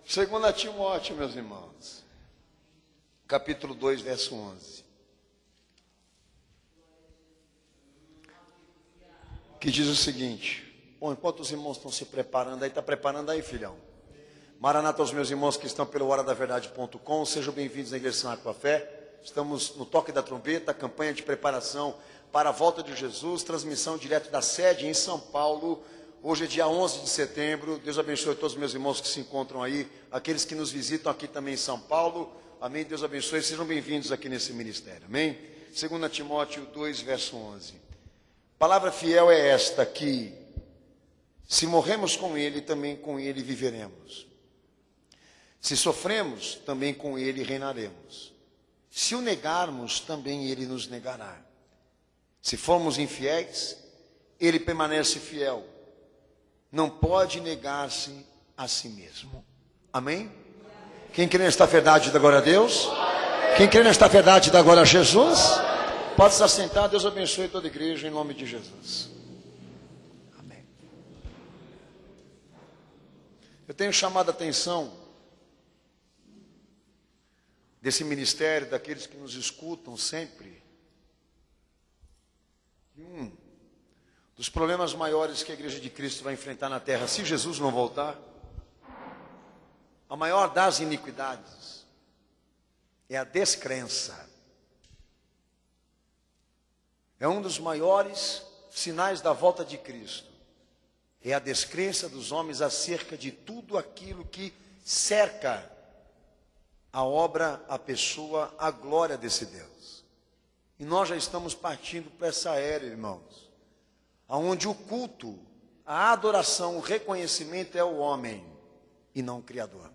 Segunda Timóteo, meus irmãos, capítulo 2, verso 11. Que diz o seguinte. Bom, enquanto os irmãos estão se preparando aí, está preparando aí, filhão? Maranata aos meus irmãos que estão pelo horadaverdade.com, sejam bem-vindos à Igreja Sinai com a Fé. Estamos no toque da trombeta, campanha de preparação para a volta de Jesus, transmissão direto da sede em São Paulo. Hoje é dia 11 de setembro, Deus abençoe todos os meus irmãos que se encontram aí, aqueles que nos visitam aqui também em São Paulo, amém, Deus abençoe, sejam bem-vindos aqui nesse ministério, amém? 2 Timóteo 2, verso 11, palavra fiel é esta, que se morremos com Ele, também com Ele viveremos, se sofremos, também com Ele reinaremos, se o negarmos, também Ele nos negará, se formos infiéis, Ele permanece fiel, não pode negar-se a si mesmo. Amém? Quem crê nesta verdade, dá glória a Deus. Quem crê nesta verdade, dá glória a Jesus. Pode estar sentado, Deus abençoe toda a igreja, em nome de Jesus. Amém. Eu tenho chamado a atenção desse ministério, daqueles que nos escutam sempre. Dos problemas maiores que a Igreja de Cristo vai enfrentar na terra, se Jesus não voltar, a maior das iniquidades é a descrença. É um dos maiores sinais da volta de Cristo. É a descrença dos homens acerca de tudo aquilo que cerca a obra, a pessoa, a glória desse Deus. E nós já estamos partindo para essa era, irmãos, onde o culto, a adoração, o reconhecimento é o homem e não o Criador.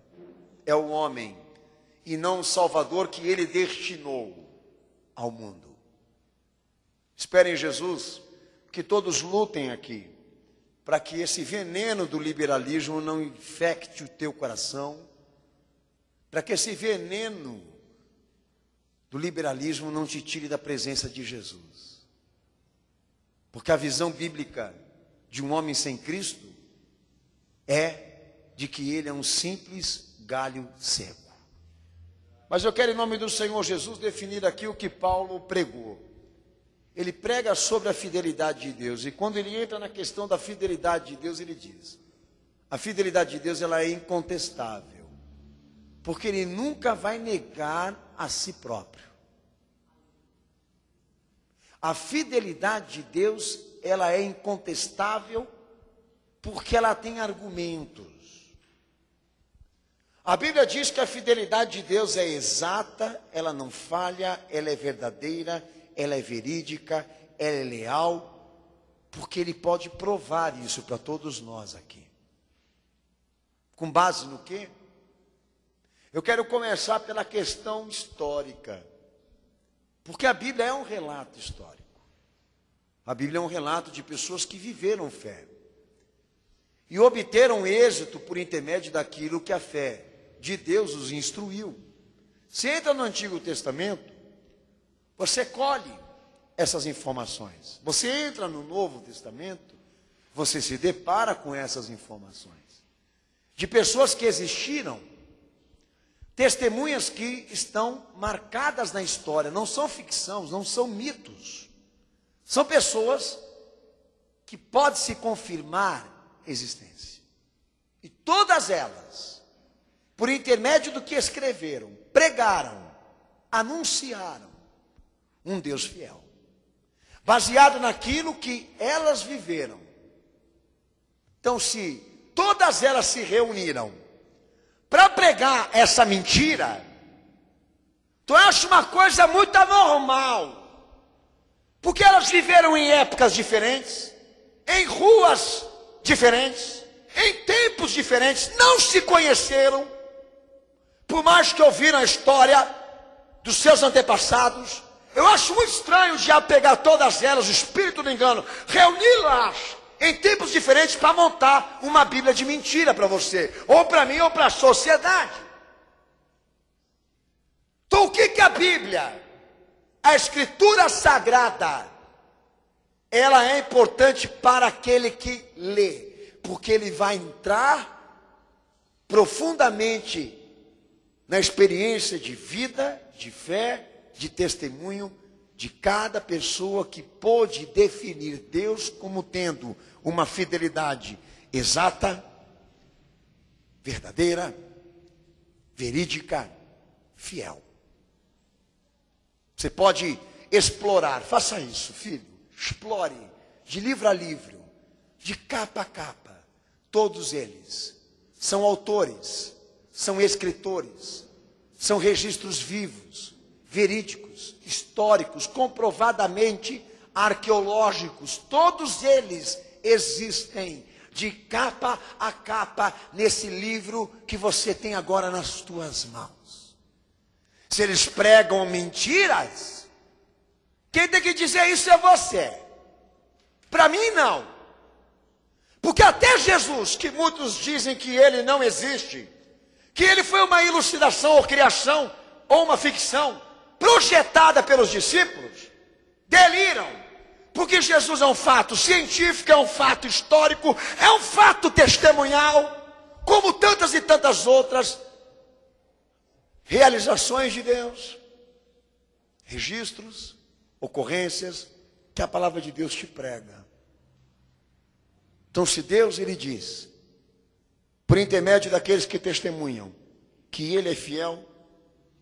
É o homem e não o Salvador que Ele destinou ao mundo. Esperem Jesus, que todos lutem aqui, para que esse veneno do liberalismo não infecte o teu coração, para que esse veneno do liberalismo não te tire da presença de Jesus. Porque a visão bíblica de um homem sem Cristo é de que ele é um simples galho seco. Mas eu quero, em nome do Senhor Jesus, definir aqui o que Paulo pregou. Ele prega sobre a fidelidade de Deus. E quando ele entra na questão da fidelidade de Deus, ele diz: a fidelidade de Deus, ela é incontestável. Porque ele nunca vai negar a si próprio. A fidelidade de Deus, ela é incontestável porque ela tem argumentos. A Bíblia diz que a fidelidade de Deus é exata, ela não falha, ela é verdadeira, ela é verídica, ela é leal, porque Ele pode provar isso para todos nós aqui. Com base no quê? Eu quero começar pela questão histórica. Porque a Bíblia é um relato histórico. A Bíblia é um relato de pessoas que viveram fé. E obteram êxito por intermédio daquilo que a fé de Deus os instruiu. Se entra no Antigo Testamento, você colhe essas informações. Você entra no Novo Testamento, você se depara com essas informações. De pessoas que existiram, testemunhas que estão marcadas na história, não são ficção, não são mitos. São pessoas que pode-se confirmar existência. E todas elas, por intermédio do que escreveram, pregaram, anunciaram um Deus fiel. Baseado naquilo que elas viveram. Então, se todas elas se reuniram para pregar essa mentira, tu acha uma coisa muito anormal. Porque elas viveram em épocas diferentes, em ruas diferentes, em tempos diferentes, não se conheceram, por mais que ouviram a história dos seus antepassados. Eu acho muito estranho já pegar todas elas, o espírito do engano, reuni-las em tempos diferentes para montar uma Bíblia de mentira para você, ou para mim, ou para a sociedade. Então o que a Bíblia, a Escritura Sagrada, ela é importante para aquele que lê, porque ele vai entrar profundamente na experiência de vida, de fé, de testemunho de cada pessoa que pôde definir Deus como tendo uma fidelidade exata, verdadeira, verídica, fiel. Você pode explorar, faça isso, filho, explore de livro a livro, de capa a capa. Todos eles são autores, são escritores, são registros vivos, verídicos, históricos, comprovadamente arqueológicos. Todos eles existem de capa a capa nesse livro que você tem agora nas tuas mãos. Se eles pregam mentiras, quem tem que dizer isso é você. Para mim não. Porque até Jesus, que muitos dizem que ele não existe, que ele foi uma ilustração ou criação, ou uma ficção, projetada pelos discípulos, deliram. Porque Jesus é um fato científico, é um fato histórico, é um fato testemunhal, como tantas e tantas outras realizações de Deus, registros, ocorrências que a palavra de Deus te prega. Então, se Deus, ele diz, por intermédio daqueles que testemunham, que ele é fiel,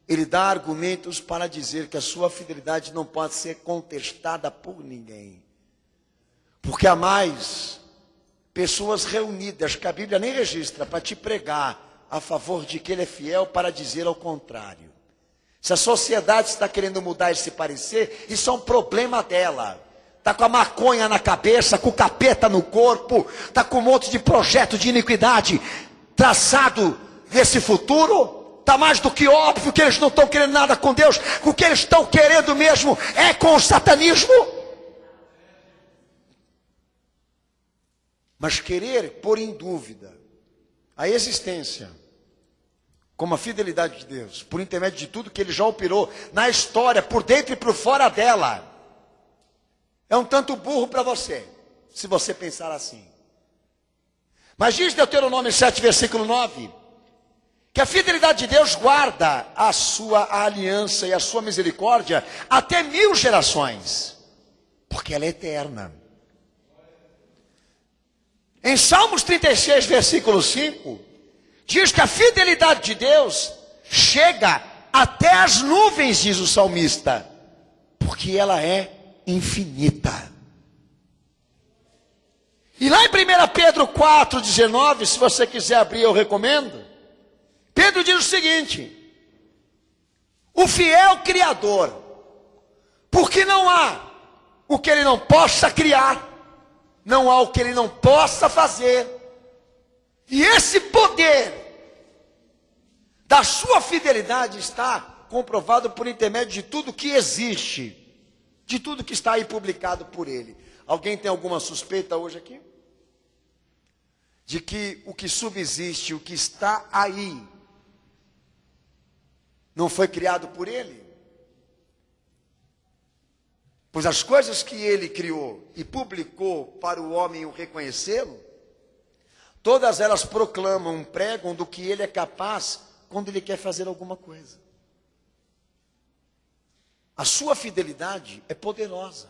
ele dá argumentos para dizer que a sua fidelidade não pode ser contestada por ninguém. Porque há mais pessoas reunidas, que a Bíblia nem registra, para te pregar a favor de que ele é fiel, para dizer ao contrário. Se a sociedade está querendo mudar esse parecer, isso é um problema dela. Está com a maconha na cabeça, com o capeta no corpo, está com um monte de projeto de iniquidade traçado nesse futuro. Está mais do que óbvio que eles não estão querendo nada com Deus. O que eles estão querendo mesmo é com o satanismo. Mas querer pôr em dúvida a existência, como a fidelidade de Deus, por intermédio de tudo que ele já operou na história, por dentro e por fora dela, é um tanto burro para você, se você pensar assim. Mas diz Deuteronômio 7, versículo 9, que a fidelidade de Deus guarda a sua aliança e a sua misericórdia até 1000 gerações, porque ela é eterna. Em Salmos 36, versículo 5, diz que a fidelidade de Deus chega até as nuvens, diz o salmista, porque ela é infinita. E lá em 1 Pedro 4, 19, se você quiser abrir, eu recomendo. Pedro diz o seguinte: o fiel Criador, porque não há o que ele não possa criar, não há o que ele não possa fazer, e esse poder da sua fidelidade está comprovado por intermédio de tudo que existe, de tudo que está aí publicado por ele. Alguém tem alguma suspeita hoje aqui? De que o que subsiste, o que está aí, não foi criado por ele? Pois as coisas que ele criou e publicou para o homem o reconhecê-lo, todas elas proclamam, pregam do que ele é capaz quando ele quer fazer alguma coisa. A sua fidelidade é poderosa,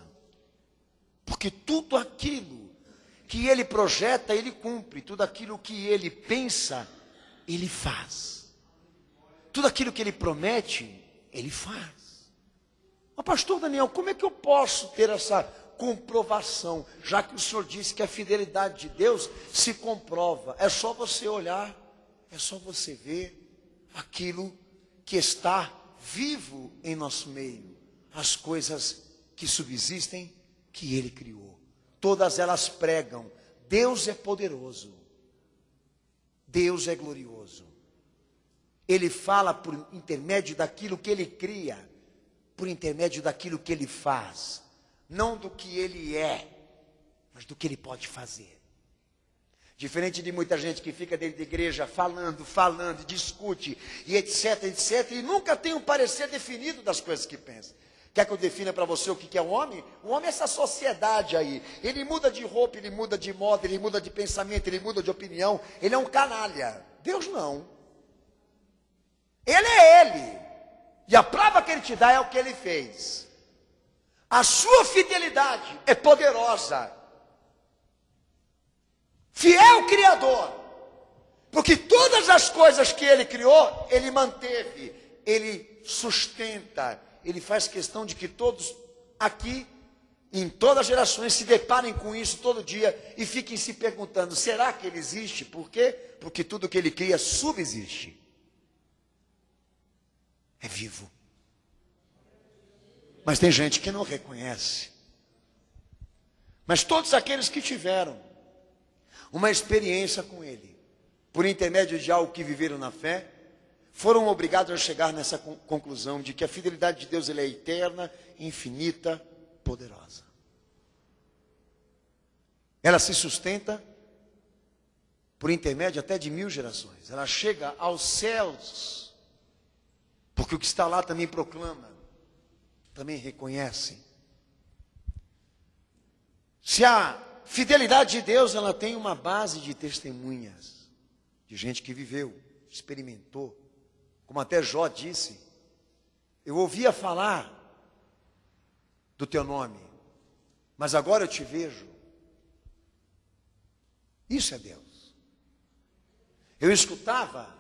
porque tudo aquilo que ele projeta, ele cumpre. Tudo aquilo que ele pensa, ele faz. Tudo aquilo que ele promete, ele faz. Mas pastor Daniel, como é que eu posso ter essa comprovação? Já que o senhor disse que a fidelidade de Deus se comprova. É só você olhar, é só você ver aquilo que está vivo em nosso meio. As coisas que subsistem, que ele criou. Todas elas pregam: Deus é poderoso, Deus é glorioso. Ele fala por intermédio daquilo que ele cria, por intermédio daquilo que ele faz, não do que ele é, mas do que ele pode fazer. Diferente de muita gente que fica dentro da igreja falando, discute, e etc, e nunca tem um parecer definido das coisas que pensa. Quer que eu defina para você o que é o homem? O homem é essa sociedade aí. Ele muda de roupa, ele muda de moda, ele muda de pensamento, ele muda de opinião. Ele é um canalha. Deus não. Ele é ele. E a prova que ele te dá é o que ele fez. A sua fidelidade é poderosa. Fiel Criador. Porque todas as coisas que ele criou, ele manteve, ele sustenta. Ele faz questão de que todos aqui, em todas as gerações, se deparem com isso todo dia e fiquem se perguntando, será que ele existe? Por quê? Porque tudo que ele cria subsiste. É vivo. Mas tem gente que não reconhece. Mas todos aqueles que tiveram uma experiência com ele, por intermédio de algo que viveram na fé, foram obrigados a chegar nessa conclusão de que a fidelidade de Deus ela é eterna, infinita, poderosa. Ela se sustenta por intermédio até de 1000 gerações. Ela chega aos céus, porque o que está lá também proclama, também reconhece. Se a fidelidade de Deus ela tem uma base de testemunhas, de gente que viveu, experimentou, como até Jó disse, eu ouvia falar do teu nome, mas agora eu te vejo. Isso é Deus. Eu escutava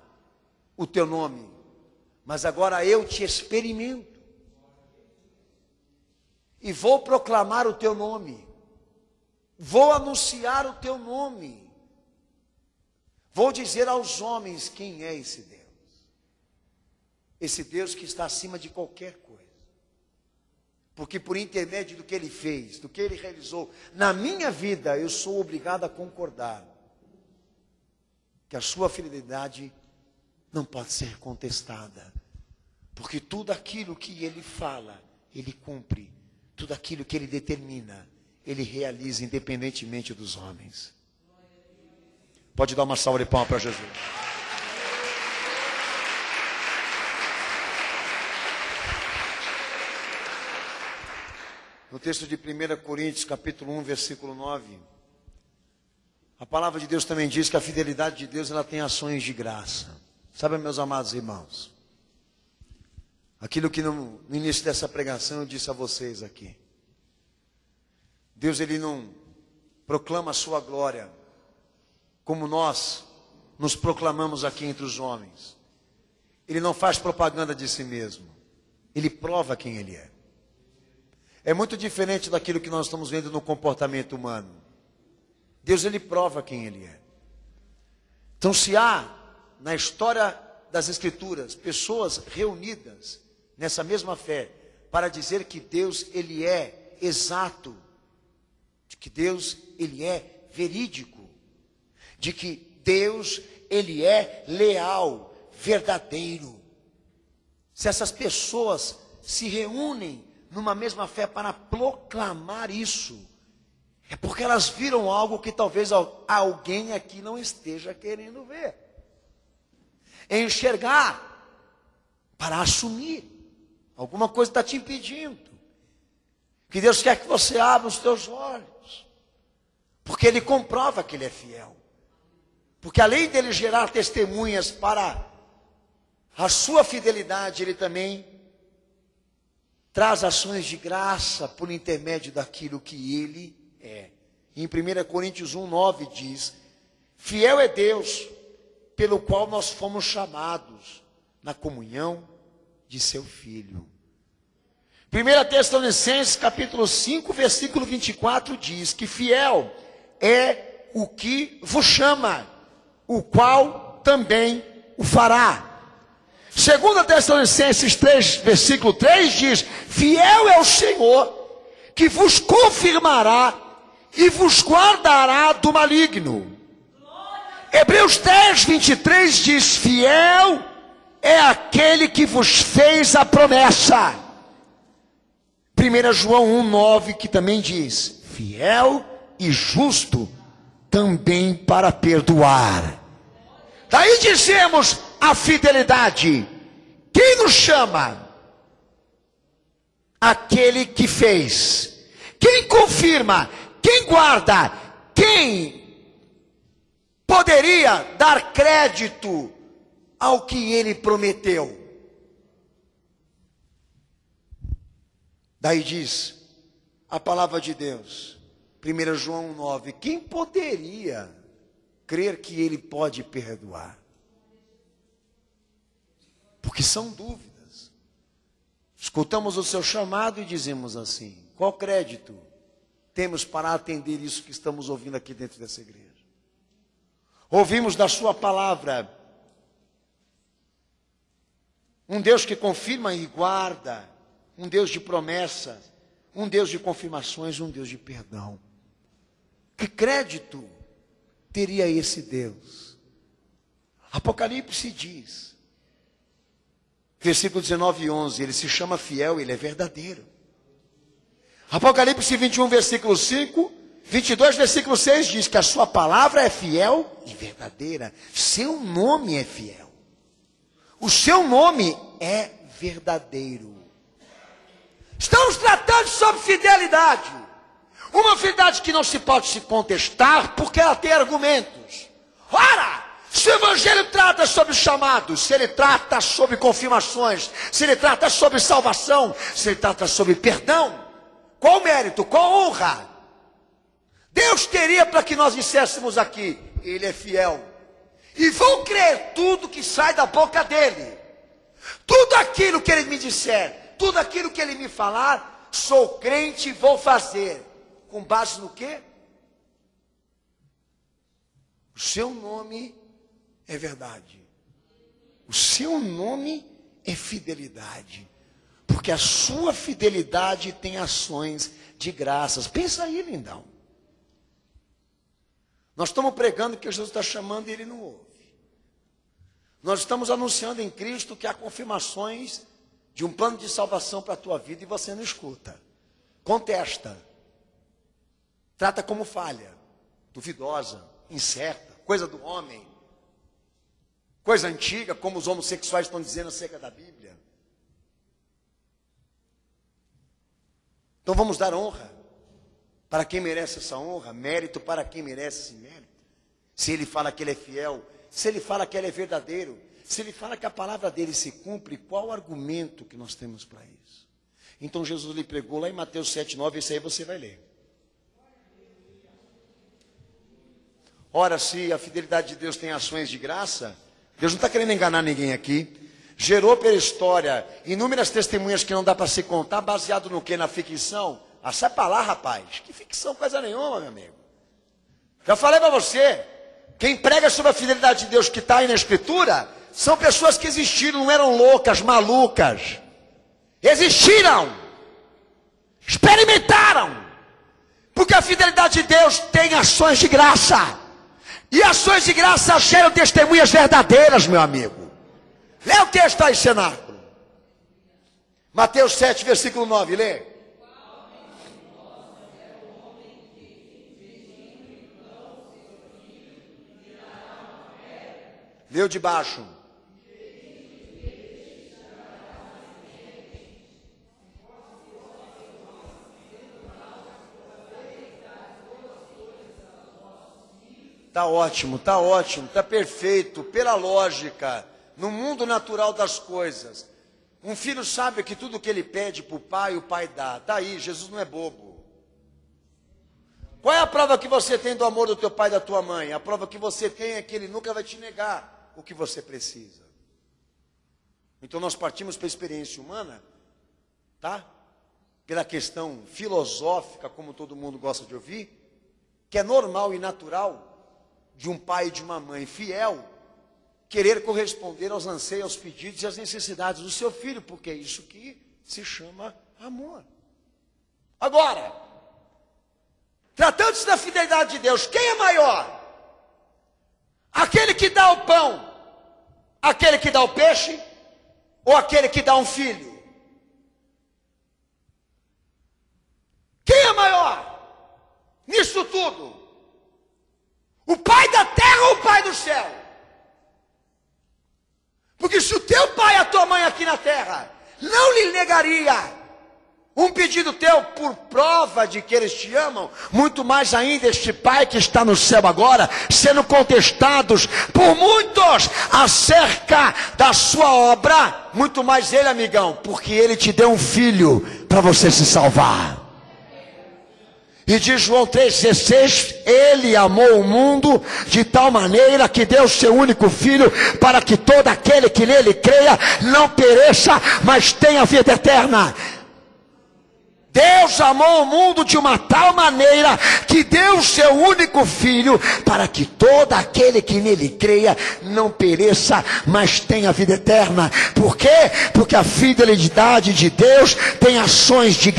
o teu nome, mas agora eu te experimento. E vou proclamar o teu nome. Vou anunciar o teu nome. Vou dizer aos homens quem é esse Deus. Esse Deus que está acima de qualquer coisa. Porque por intermédio do que Ele fez, do que Ele realizou, na minha vida eu sou obrigado a concordar que a sua fidelidade não pode ser contestada. Porque tudo aquilo que Ele fala, Ele cumpre. Tudo aquilo que Ele determina, Ele realiza independentemente dos homens. Pode dar uma salva de palmas para Jesus. No texto de 1 Coríntios, capítulo 1, versículo 9, a palavra de Deus também diz que a fidelidade de Deus ela tem ações de graça. Sabe, meus amados irmãos, aquilo que no início dessa pregação eu disse a vocês aqui. Deus ele não proclama a sua glória como nós nos proclamamos aqui entre os homens. Ele não faz propaganda de si mesmo. Ele prova quem Ele é. É muito diferente daquilo que nós estamos vendo no comportamento humano. Deus ele prova quem Ele é. Então se há na história das Escrituras pessoas reunidas nessa mesma fé para dizer que Deus ele é exato, de que Deus ele é verídico, de que Deus ele é leal, verdadeiro. Se essas pessoas se reúnem numa mesma fé para proclamar isso, é porque elas viram algo que talvez alguém aqui não esteja querendo ver. É enxergar para assumir. Alguma coisa está te impedindo. Que Deus quer que você abra os teus olhos. Porque Ele comprova que Ele é fiel. Porque além dele gerar testemunhas para a sua fidelidade, Ele também traz ações de graça por intermédio daquilo que Ele é. Em 1 Coríntios 1, 9 diz, fiel é Deus, pelo qual nós fomos chamados na comunhão de seu Filho. 1 Tessalonicenses capítulo 5, versículo 24 diz que fiel é o que vos chama, o qual também o fará. 2 Tessalonicenses 3, versículo 3 diz, fiel é o Senhor, que vos confirmará e vos guardará do maligno. Hebreus 10, 23 diz, fiel é aquele que vos fez a promessa. 1 João 1, 9, que também diz, fiel e justo também para perdoar. Daí dizemos a fidelidade. Quem nos chama? aquele que fez. Quem confirma? Quem guarda? Quem poderia dar crédito ao que ele prometeu? Daí diz a palavra de Deus, 1 João 9, quem poderia crer que ele pode perdoar? Porque são dúvidas. Escutamos o seu chamado e dizemos assim: qual crédito temos para atender isso que estamos ouvindo aqui dentro dessa igreja? Ouvimos da sua palavra um Deus que confirma e guarda, um Deus de promessas, um Deus de confirmações, um Deus de perdão. Que crédito teria esse Deus? Apocalipse diz, versículo 19 e 11, ele se chama fiel, ele é verdadeiro. Apocalipse 21, versículo 5, 22, versículo 6 diz que a sua palavra é fiel e verdadeira. Seu nome é fiel. O seu nome é verdadeiro. Estamos tratando sobre fidelidade. Uma fidelidade que não se pode se contestar porque ela tem argumentos. Ora, se o evangelho trata sobre chamados, se ele trata sobre confirmações, se ele trata sobre salvação, se ele trata sobre perdão, qual mérito, qual honra Deus teria para que nós disséssemos aqui: ele é fiel, e vou crer tudo que sai da boca dele, tudo aquilo que ele me disser, tudo aquilo que ele me falar, sou crente e vou fazer, com base no quê? O seu nome é verdade, o seu nome é fidelidade, porque a sua fidelidade tem ações de graças. Pensa aí, lindão. Nós estamos pregando que Jesus está chamando e ele não ouve. Nós estamos anunciando em Cristo que há confirmações de um plano de salvação para a tua vida e você não escuta. Contesta. Trata como falha, duvidosa, incerta, coisa do homem, coisa antiga, como os homossexuais estão dizendo acerca da Bíblia. Então vamos dar honra para quem merece essa honra, mérito para quem merece esse mérito. Se ele fala que ele é fiel, se ele fala que ele é verdadeiro, se ele fala que a palavra dele se cumpre, qual o argumento que nós temos para isso? Então Jesus lhe pregou lá em Mateus 7:9, isso aí você vai ler. Ora, se a fidelidade de Deus tem ações de graça, Deus não está querendo enganar ninguém aqui. Gerou pela história inúmeras testemunhas que não dá para se contar, baseado no que? Na ficção? Ah, sai para lá, rapaz. Que ficção, coisa nenhuma, meu amigo. Já falei para você, quem prega sobre a fidelidade de Deus que está aí na Escritura, são pessoas que existiram, não eram loucas, malucas. Existiram. Experimentaram. Porque a fidelidade de Deus tem ações de graça. E ações de graça geram testemunhas verdadeiras, meu amigo. Lê o texto aí, cenáculo. Mateus 7, versículo 9, lê. Leu de baixo. Tá ótimo, tá perfeito, pela lógica, no mundo natural das coisas. Um filho sabe que tudo que ele pede para o pai, o pai dá. Tá aí, Jesus não é bobo. Qual é a prova que você tem do amor do teu pai e da tua mãe? A prova que você tem é que ele nunca vai te negar o que você precisa. Então nós partimos para a experiência humana, tá? Pela questão filosófica, como todo mundo gosta de ouvir, que é normal e natural de um pai e de uma mãe fiel querer corresponder aos anseios, aos pedidos e às necessidades do seu filho, porque é isso que se chama amor. Agora, tratando-se da fidelidade de Deus, quem é maior? Aquele que dá o pão, aquele que dá o peixe, ou aquele que dá um filho? Quem é maior nisso tudo? O pai da terra ou o pai do céu? Porque se o teu pai e a tua mãe aqui na terra não lhe negaria Um pedido teu por prova de que eles te amam, muito mais ainda este Pai que está no céu agora, sendo contestados por muitos acerca da sua obra, muito mais ele, amigão, porque ele te deu um filho para você se salvar. E diz João 3,16, ele amou o mundo de tal maneira que deu seu único filho, para que todo aquele que nele creia não pereça, mas tenha vida eterna. Deus amou o mundo de uma tal maneira que deu o seu único filho para que todo aquele que nele creia não pereça, mas tenha vida eterna. Por quê? Porque a fidelidade de Deus tem ações de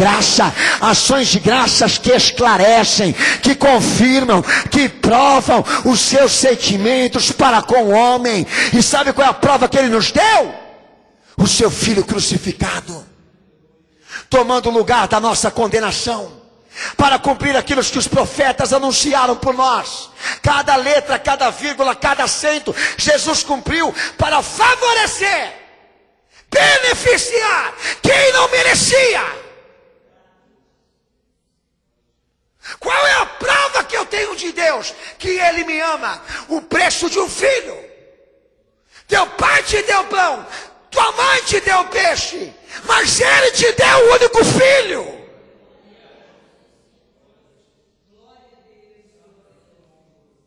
graças que esclarecem, que confirmam, que provam os seus sentimentos para com o homem. E sabe qual é a prova que ele nos deu? O seu filho crucificado, tomando o lugar da nossa condenação, para cumprir aquilo que os profetas anunciaram por nós. Cada letra, cada vírgula, cada acento, Jesus cumpriu para favorecer, beneficiar quem não merecia. Qual é a prova que eu tenho de Deus? Que Ele me ama. O preço de um filho. Teu pai te deu pão, tua mãe te deu peixe, mas Ele te deu o único filho.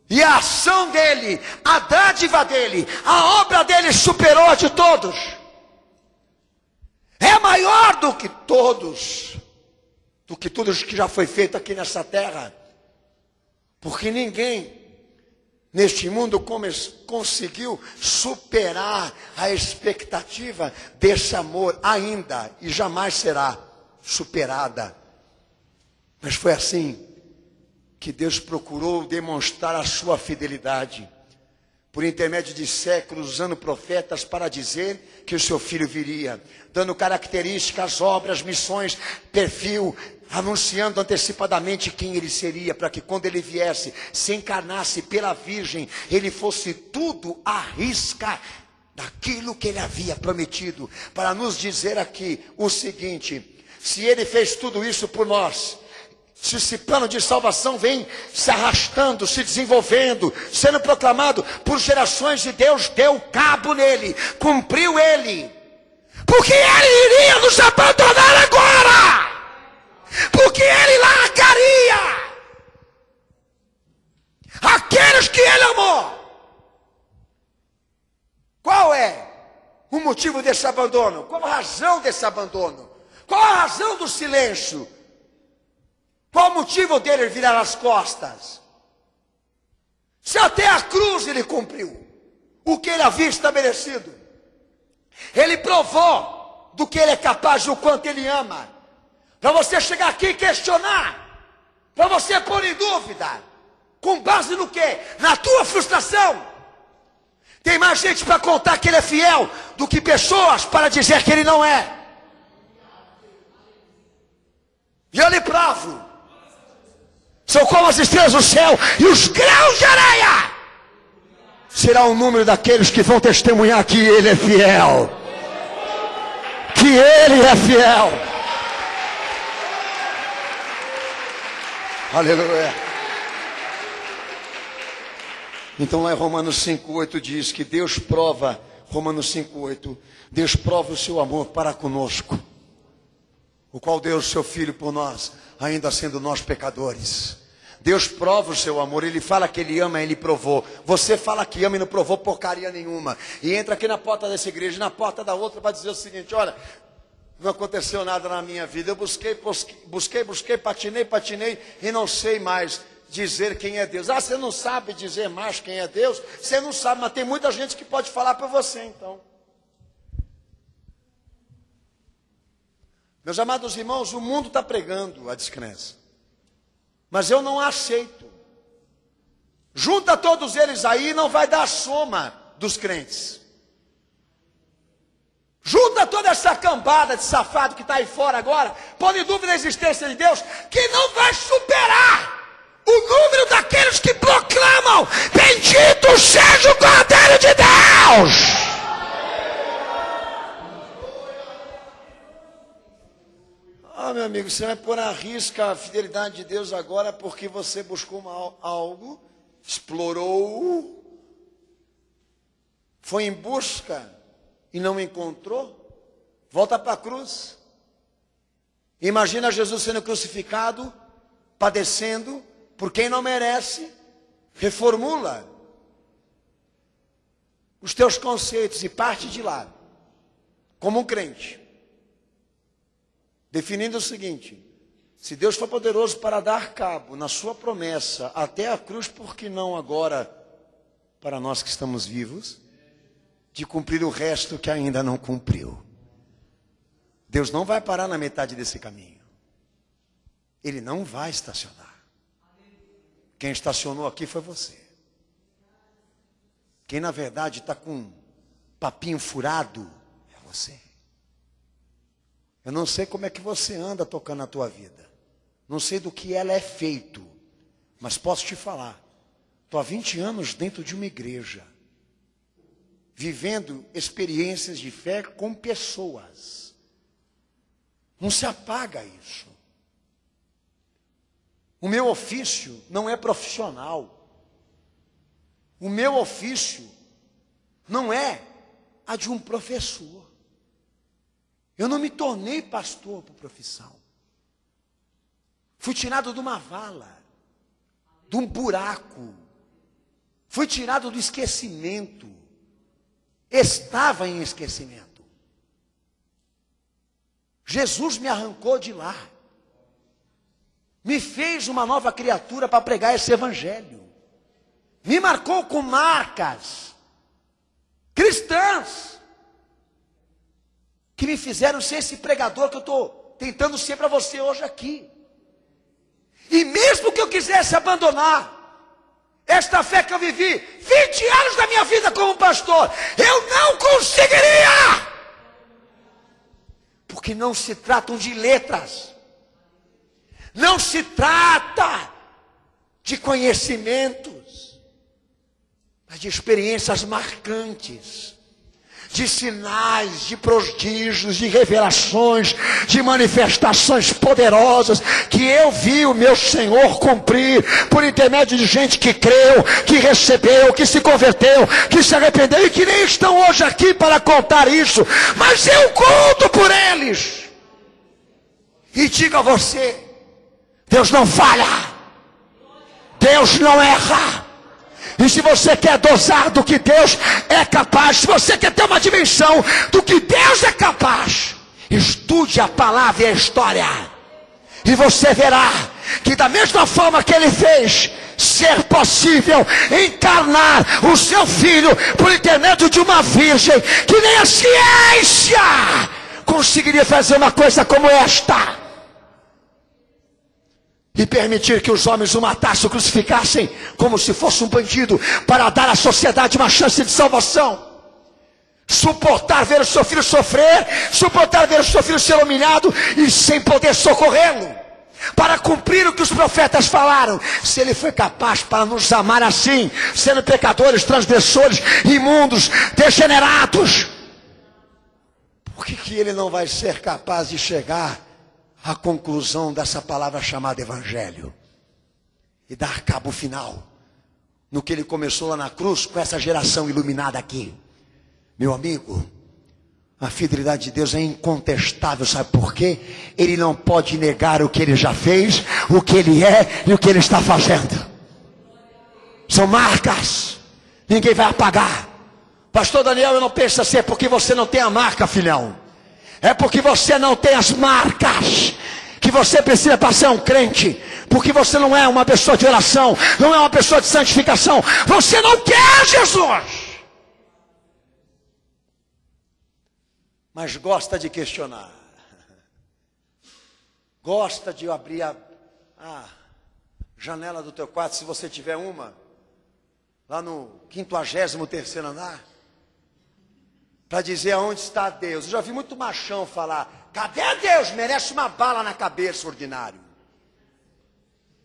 E a ação dele, a dádiva dele, a obra dele superou a de todos. É maior do que todos, do que tudo que já foi feito aqui nessa terra. Porque ninguém neste mundo conseguiu superar a expectativa desse amor ainda, e jamais será superada. Mas foi assim que Deus procurou demonstrar a sua fidelidade, por intermédio de séculos, usando profetas para dizer que o seu filho viria, dando características, obras, missões, perfil, anunciando antecipadamente quem ele seria, para que quando ele viesse, se encarnasse pela Virgem, ele fosse tudo à risca daquilo que ele havia prometido, para nos dizer aqui o seguinte: se ele fez tudo isso por nós, se esse plano de salvação vem se arrastando, se desenvolvendo, sendo proclamado por gerações, de Deus deu cabo nele, cumpriu ele, porque ele iria nos abandonar agora, porque ele largaria aqueles que ele amou. Qual é o motivo desse abandono? Qual a razão desse abandono? Qual a razão do silêncio? Qual o motivo dele virar as costas? Se até a cruz ele cumpriu o que ele havia estabelecido, ele provou do que ele é capaz, do quanto ele ama. Para você chegar aqui e questionar, para você pôr em dúvida, com base no quê? Na tua frustração. Tem mais gente para contar que ele é fiel do que pessoas para dizer que ele não é. E eu lhe provo. São como as estrelas do céu e os grãos de areia. Será o número daqueles que vão testemunhar que ele é fiel. Que ele é fiel. Aleluia. Então lá em Romanos 5,8 diz que Deus prova, Romanos 5,8, Deus prova o seu amor para conosco, o qual deu o seu Filho por nós, ainda sendo nós pecadores. Deus prova o seu amor, Ele fala que Ele ama, Ele provou. Você fala que ama e não provou porcaria nenhuma. E entra aqui na porta dessa igreja, na porta da outra, para dizer o seguinte: olha, não aconteceu nada na minha vida. Eu busquei, patinei e não sei mais dizer quem é Deus. Ah, você não sabe dizer mais quem é Deus? Você não sabe, mas tem muita gente que pode falar para você, então. Meus amados irmãos, o mundo está pregando a descrença, mas eu não aceito. Junta todos eles aí, não vai dar a soma dos crentes. Junta toda essa cambada de safado que está aí fora agora, põe em dúvida a existência de Deus, que não vai superar o número daqueles que proclamam: bendito seja o Cordeiro de Deus. Meu amigo, você vai pôr à risca a fidelidade de Deus agora porque você buscou algo, explorou, foi em busca e não encontrou? Volta para a cruz. Imagina Jesus sendo crucificado, padecendo por quem não merece. Reformula os teus conceitos e parte de lá, como um crente, definindo o seguinte: se Deus for poderoso para dar cabo na sua promessa até a cruz, por que não agora, para nós que estamos vivos, de cumprir o resto que ainda não cumpriu? Deus não vai parar na metade desse caminho. Ele não vai estacionar. Quem estacionou aqui foi você. Quem na verdade está com um papinho furado é você. Eu não sei como é que você anda tocando a tua vida. Não sei do que ela é feito. Mas posso te falar. Estou há 20 anos dentro de uma igreja, vivendo experiências de fé com pessoas. Não se apaga isso. O meu ofício não é profissional. O meu ofício não é a de um professor. Eu não me tornei pastor por profissão. Fui tirado de uma vala, de um buraco. Fui tirado do esquecimento. Estava em esquecimento. Jesus me arrancou de lá. Me fez uma nova criatura para pregar esse evangelho. Me marcou com marcas cristãs que me fizeram ser esse pregador que eu estou tentando ser para você hoje aqui. E mesmo que eu quisesse abandonar esta fé que eu vivi 20 anos da minha vida como pastor, eu não conseguiria. Porque não se tratam de letras. Não se trata de conhecimentos, mas de experiências marcantes, de sinais, de prodígios, de revelações, de manifestações poderosas que eu vi o meu Senhor cumprir por intermédio de gente que creu, que recebeu, que se converteu, que se arrependeu e que nem estão hoje aqui para contar isso, mas eu conto por eles. E digo a você: Deus não falha, Deus não erra. E se você quer dosar do que Deus é capaz, se você quer ter uma dimensão do que Deus é capaz, estude a palavra e a história, e você verá que da mesma forma que Ele fez ser possível encarnar o seu filho por intermédio de uma virgem, que nem a ciência conseguiria fazer uma coisa como esta, e permitir que os homens o matassem, o crucificassem como se fosse um bandido, para dar à sociedade uma chance de salvação. Suportar ver o seu filho sofrer, suportar ver o seu filho ser humilhado e sem poder socorrê-lo, para cumprir o que os profetas falaram. Se Ele foi capaz para nos amar assim, sendo pecadores, transgressores, imundos, degenerados, por que Ele não vai ser capaz de chegar a conclusão dessa palavra chamada evangelho e dar cabo final no que Ele começou lá na cruz com essa geração iluminada aqui? Meu amigo, a fidelidade de Deus é incontestável. Sabe por quê? Ele não pode negar o que Ele já fez, o que Ele é e o que Ele está fazendo. São marcas, ninguém vai apagar. Pastor Daniel, eu não penso assim, é porque você não tem a marca, filhão. É porque você não tem as marcas que você precisa para ser um crente. Porque você não é uma pessoa de oração, não é uma pessoa de santificação. Você não quer Jesus, mas gosta de questionar. Gosta de abrir a janela do teu quarto, se você tiver uma, lá no 53º andar, para dizer aonde está Deus. Eu já vi muito machão falar: cadê Deus? Merece uma bala na cabeça, ordinário.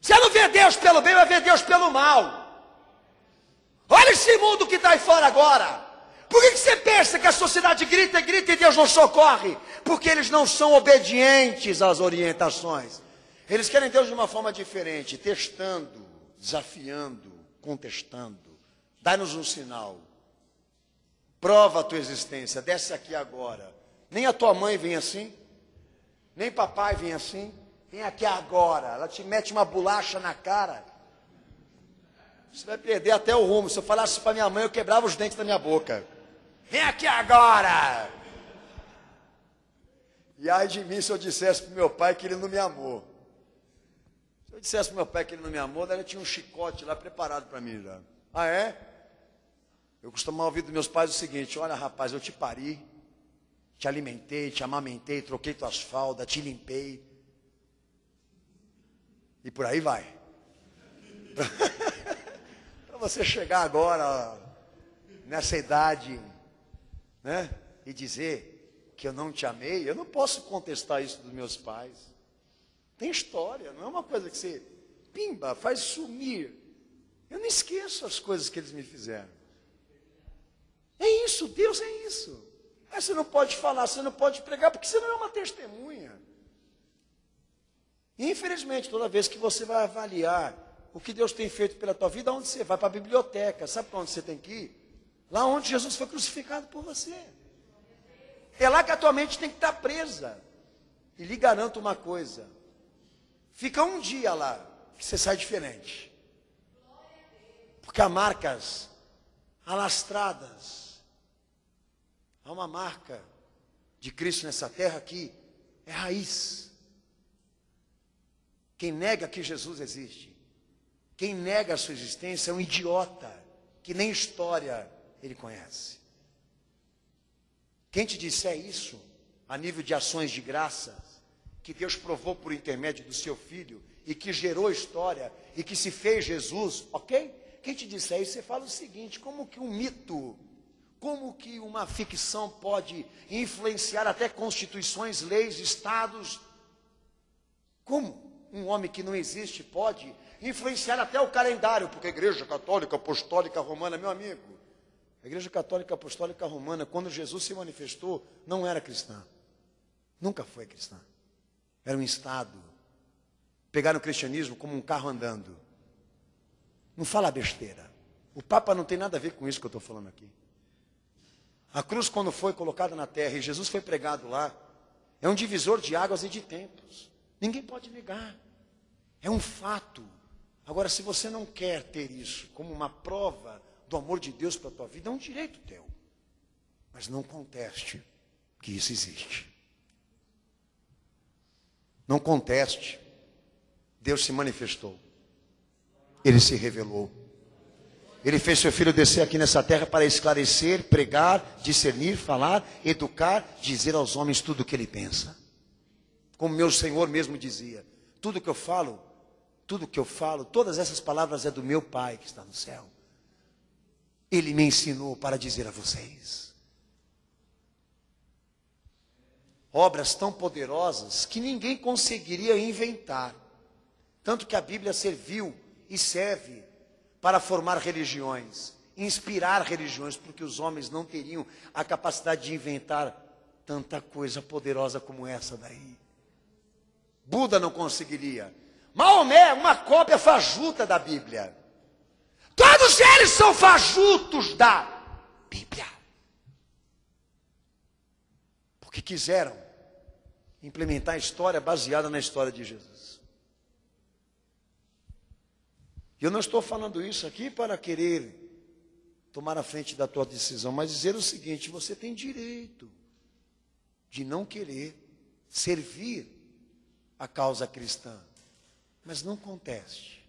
Você não vê Deus pelo bem, vai ver Deus pelo mal. Olha esse mundo que está aí fora agora. Por que você pensa que a sociedade grita e Deus não socorre? Porque eles não são obedientes às orientações. Eles querem Deus de uma forma diferente, testando, desafiando, contestando. Dá-nos um sinal. Prova a tua existência, desce aqui agora. Nem a tua mãe vem assim, nem papai vem assim. Vem aqui agora. Ela te mete uma bolacha na cara. Você vai perder até o rumo. Se eu falasse para minha mãe, eu quebrava os dentes da minha boca. Vem aqui agora. E ai de mim se eu dissesse para o meu pai que ele não me amou. Se eu dissesse para o meu pai que ele não me amou, daí ele tinha um chicote lá preparado para mim já. Ah, é? Eu costumava ouvir dos meus pais o seguinte: olha, rapaz, eu te pari, te alimentei, te amamentei, troquei tuas fraldas, te limpei. E por aí vai. Para você chegar agora, nessa idade, né, e dizer que eu não te amei, eu não posso contestar isso dos meus pais. Tem história, não é uma coisa que você, pimba, faz sumir. Eu não esqueço as coisas que eles me fizeram. É isso, Deus é isso. Mas você não pode falar, você não pode pregar, porque você não é uma testemunha. E, infelizmente, toda vez que você vai avaliar o que Deus tem feito pela tua vida, onde você vai? Para a biblioteca. Sabe para onde você tem que ir? Lá onde Jesus foi crucificado por você. É lá que a tua mente tem que estar presa. E lhe garanto uma coisa: fica um dia lá, que você sai diferente. Porque há marcas alastradas. Há uma marca de Cristo nessa terra que é raiz. Quem nega que Jesus existe, quem nega a sua existência é um idiota, que nem história ele conhece. Quem te disser isso, a nível de ações de graças, que Deus provou por intermédio do seu Filho, e que gerou história, e que se fez Jesus, ok? Quem te disser isso, você fala o seguinte: como que um mito, como que uma ficção pode influenciar até constituições, leis, estados? Como um homem que não existe pode influenciar até o calendário? Porque a Igreja Católica Apostólica Romana, meu amigo, a Igreja Católica Apostólica Romana, quando Jesus se manifestou, não era cristã. Nunca foi cristã. Era um Estado. Pegaram o cristianismo como um carro andando. Não fala besteira. O Papa não tem nada a ver com isso que eu estou falando aqui. A cruz, quando foi colocada na terra e Jesus foi pregado lá, é um divisor de águas e de tempos. Ninguém pode negar. É um fato. Agora, se você não quer ter isso como uma prova do amor de Deus para a tua vida, é um direito teu. Mas não conteste que isso existe. Não conteste. Deus se manifestou. Ele se revelou. Ele fez seu Filho descer aqui nessa terra para esclarecer, pregar, discernir, falar, educar, dizer aos homens tudo o que ele pensa. Como meu Senhor mesmo dizia: tudo que eu falo, todas essas palavras é do meu Pai que está no céu. Ele me ensinou para dizer a vocês. Obras tão poderosas que ninguém conseguiria inventar. Tanto que a Bíblia serviu e serve para formar religiões, inspirar religiões, porque os homens não teriam a capacidade de inventar tanta coisa poderosa como essa daí. Buda não conseguiria. Maomé é uma cópia fajuta da Bíblia. Todos eles são fajutos da Bíblia. Porque quiseram implementar a história baseada na história de Jesus. E eu não estou falando isso aqui para querer tomar a frente da tua decisão, mas dizer o seguinte: você tem direito de não querer servir a causa cristã, mas não conteste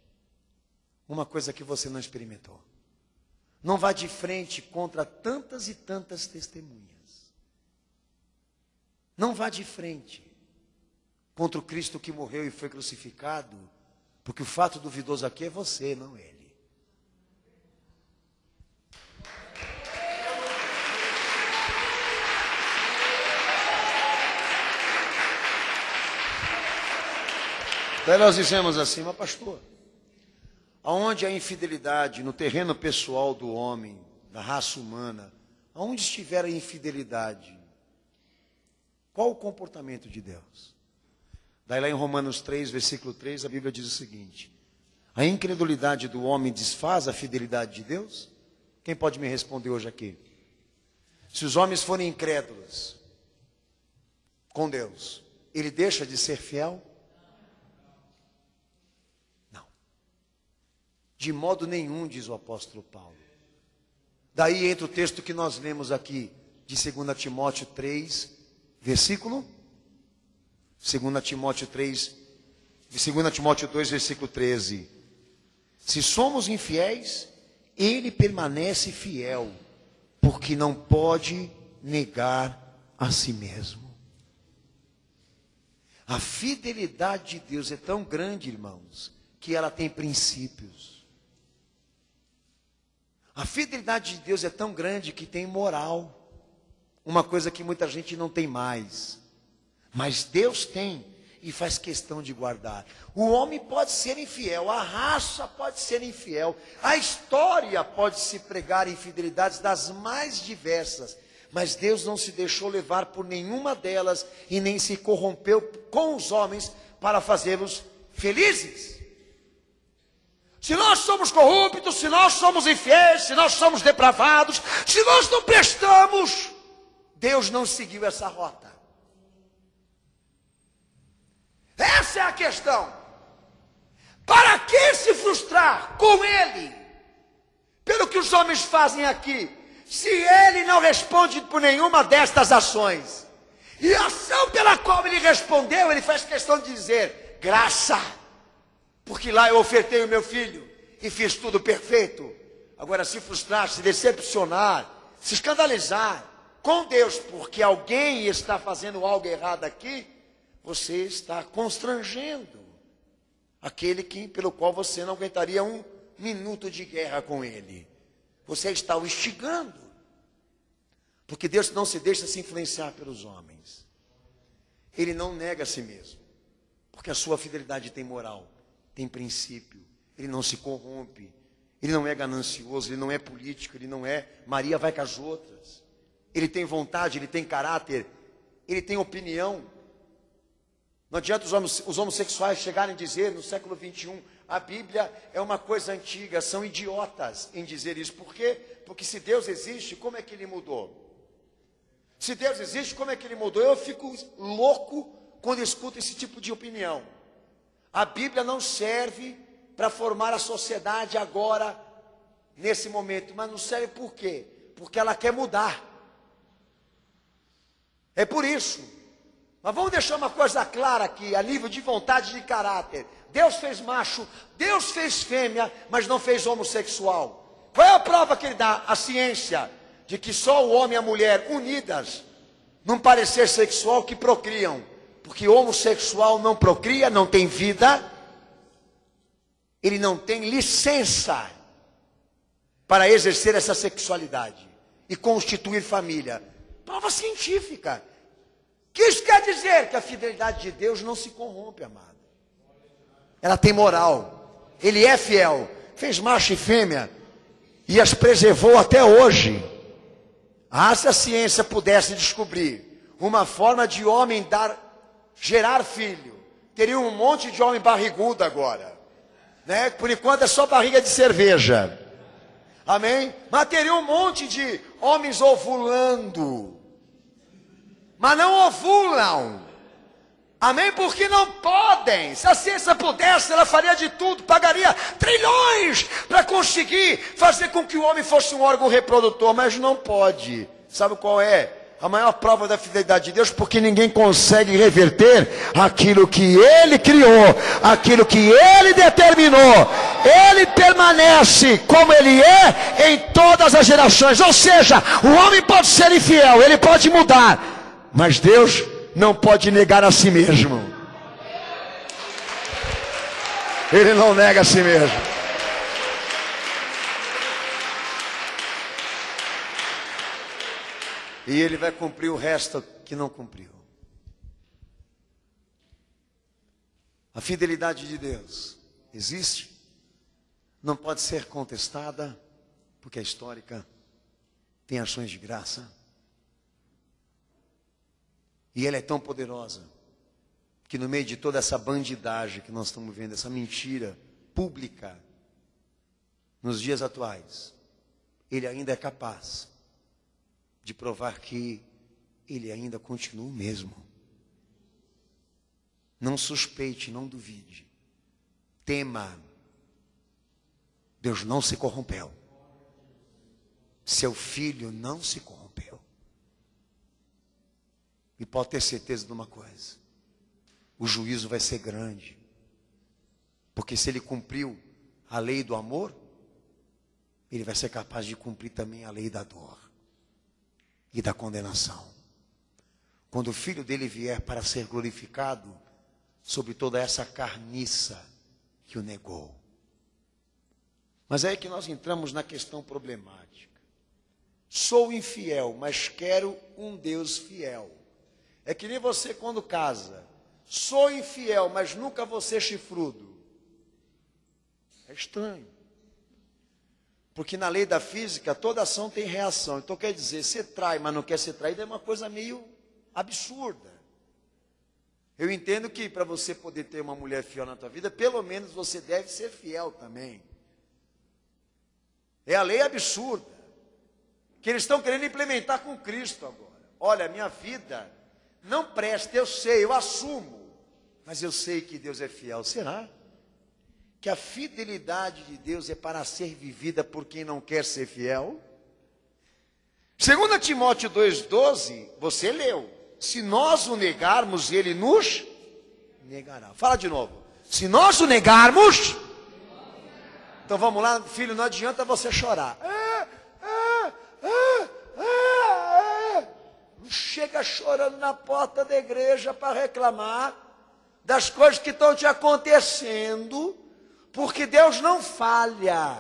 uma coisa que você não experimentou. Não vá de frente contra tantas e tantas testemunhas. Não vá de frente contra o Cristo que morreu e foi crucificado, porque o fato duvidoso aqui é você, não ele. Daí nós dizemos assim: mas pastor, aonde a infidelidade no terreno pessoal do homem, da raça humana, aonde estiver a infidelidade, qual o comportamento de Deus? Daí lá em Romanos 3, versículo 3, a Bíblia diz o seguinte: a incredulidade do homem desfaz a fidelidade de Deus? Quem pode me responder hoje aqui? Se os homens forem incrédulos com Deus, ele deixa de ser fiel? Não. De modo nenhum, diz o apóstolo Paulo. Daí entra o texto que nós lemos aqui, de 2 Timóteo 3, versículo 2 Timóteo 3, 2 Timóteo 2, versículo 13. Se somos infiéis, ele permanece fiel, porque não pode negar a si mesmo. A fidelidade de Deus é tão grande, irmãos, que ela tem princípios. A fidelidade de Deus é tão grande que tem moral. Uma coisa que muita gente não tem mais. Mas Deus tem e faz questão de guardar. O homem pode ser infiel, a raça pode ser infiel, a história pode se pregar infidelidades das mais diversas, mas Deus não se deixou levar por nenhuma delas e nem se corrompeu com os homens para fazê-los felizes. Se nós somos corruptos, se nós somos infiéis, se nós somos depravados, se nós não prestamos, Deus não seguiu essa rota. Essa é a questão. Para que se frustrar com Ele? Pelo que os homens fazem aqui, se Ele não responde por nenhuma destas ações. E a ação pela qual Ele respondeu, Ele faz questão de dizer: graça, porque lá eu ofertei o meu filho e fiz tudo perfeito. Agora, se frustrar, se decepcionar, se escandalizar com Deus, porque alguém está fazendo algo errado aqui, você está constrangendo aquele pelo qual você não aguentaria um minuto de guerra com ele. Você está o instigando. Porque Deus não se deixa se influenciar pelos homens. Ele não nega a si mesmo. Porque a sua fidelidade tem moral, tem princípio. Ele não se corrompe. Ele não é ganancioso, ele não é político, ele não é Maria vai com as outras. Ele tem vontade, ele tem caráter, ele tem opinião. Não adianta os homossexuais chegarem a dizer no século 21, a Bíblia é uma coisa antiga, são idiotas em dizer isso. Por quê? Porque se Deus existe, como é que Ele mudou? Se Deus existe, como é que Ele mudou? Eu fico louco quando escuto esse tipo de opinião. A Bíblia não serve para formar a sociedade agora, nesse momento, mas não serve por quê? Porque ela quer mudar. É por isso. Mas vamos deixar uma coisa clara aqui, a nível de vontade e de caráter. Deus fez macho, Deus fez fêmea, mas não fez homossexual. Qual é a prova que Ele dá? A ciência, de que só o homem e a mulher unidas, num parecer sexual, que procriam. Porque o homossexual não procria, não tem vida, ele não tem licença para exercer essa sexualidade e constituir família. Prova científica. Que isso quer dizer? Que a fidelidade de Deus não se corrompe, amado. Ela tem moral. Ele é fiel. Fez macho e fêmea e as preservou até hoje. Ah, se a ciência pudesse descobrir uma forma de homem gerar filho, teria um monte de homem barrigudo agora, né? Por enquanto é só barriga de cerveja. Amém? Mas teria um monte de homens ovulando, mas não ovulam. Amém? Porque não podem. Se a ciência pudesse, ela faria de tudo, pagaria trilhões para conseguir fazer com que o homem fosse um órgão reprodutor, mas não pode. Sabe qual é a maior prova da fidelidade de Deus? Porque ninguém consegue reverter aquilo que Ele criou, aquilo que Ele determinou. Ele permanece como Ele é em todas as gerações. Ou seja, o homem pode ser infiel, ele pode mudar, mas Deus não pode negar a si mesmo. Ele não nega a si mesmo. E Ele vai cumprir o resto que não cumpriu. A fidelidade de Deus existe, não pode ser contestada, porque é histórica, tem ações de graça. E ela é tão poderosa que no meio de toda essa bandidagem que nós estamos vendo, essa mentira pública, nos dias atuais, ele ainda é capaz de provar que ele ainda continua o mesmo. Não suspeite, não duvide. Tema. Deus não se corrompeu. Seu filho não se corrompeu. E pode ter certeza de uma coisa: o juízo vai ser grande. Porque se ele cumpriu a lei do amor, ele vai ser capaz de cumprir também a lei da dor e da condenação. Quando o filho dele vier para ser glorificado sobre toda essa carniça que o negou. Mas é aí que nós entramos na questão problemática. Sou infiel, mas quero um Deus fiel. É que nem você quando casa. Sou infiel, mas nunca vou ser chifrudo. É estranho. Porque na lei da física, toda ação tem reação. Então quer dizer, você trai, mas não quer ser traído, é uma coisa meio absurda. Eu entendo que para você poder ter uma mulher fiel na tua vida, pelo menos você deve ser fiel também. É a lei absurda que eles estão querendo implementar com Cristo agora. Olha, minha vida não presta, eu sei, eu assumo, mas eu sei que Deus é fiel. Será que a fidelidade de Deus é para ser vivida por quem não quer ser fiel? 2 Timóteo 2,12, você leu. Se nós o negarmos, ele nos negará. Fala de novo. Se nós o negarmos, então vamos lá, filho, não adianta você chorar. Não chega chorando na porta da igreja para reclamar das coisas que estão te acontecendo, porque Deus não falha,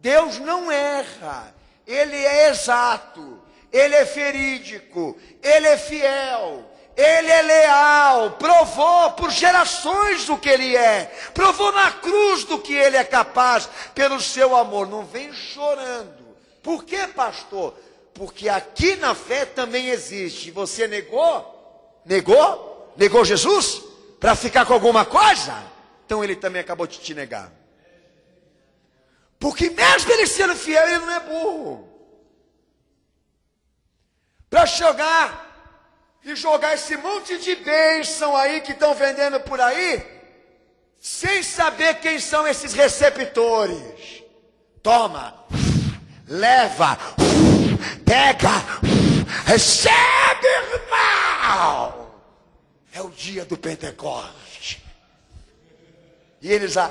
Deus não erra, Ele é exato, Ele é verídico, Ele é fiel, Ele é leal, provou por gerações do que Ele é, provou na cruz do que Ele é capaz, pelo seu amor. Não vem chorando. Por quê, pastor? Porque aqui na fé também existe. Você negou? Negou Jesus? Para ficar com alguma coisa? Então Ele também acabou de te negar. Porque mesmo Ele sendo fiel, Ele não é burro. Para chegar e jogar esse monte de bênção aí que estão vendendo por aí, sem saber quem são esses receptores. Toma, leva, pega, recebe, irmão. É o dia do Pentecoste. E eles já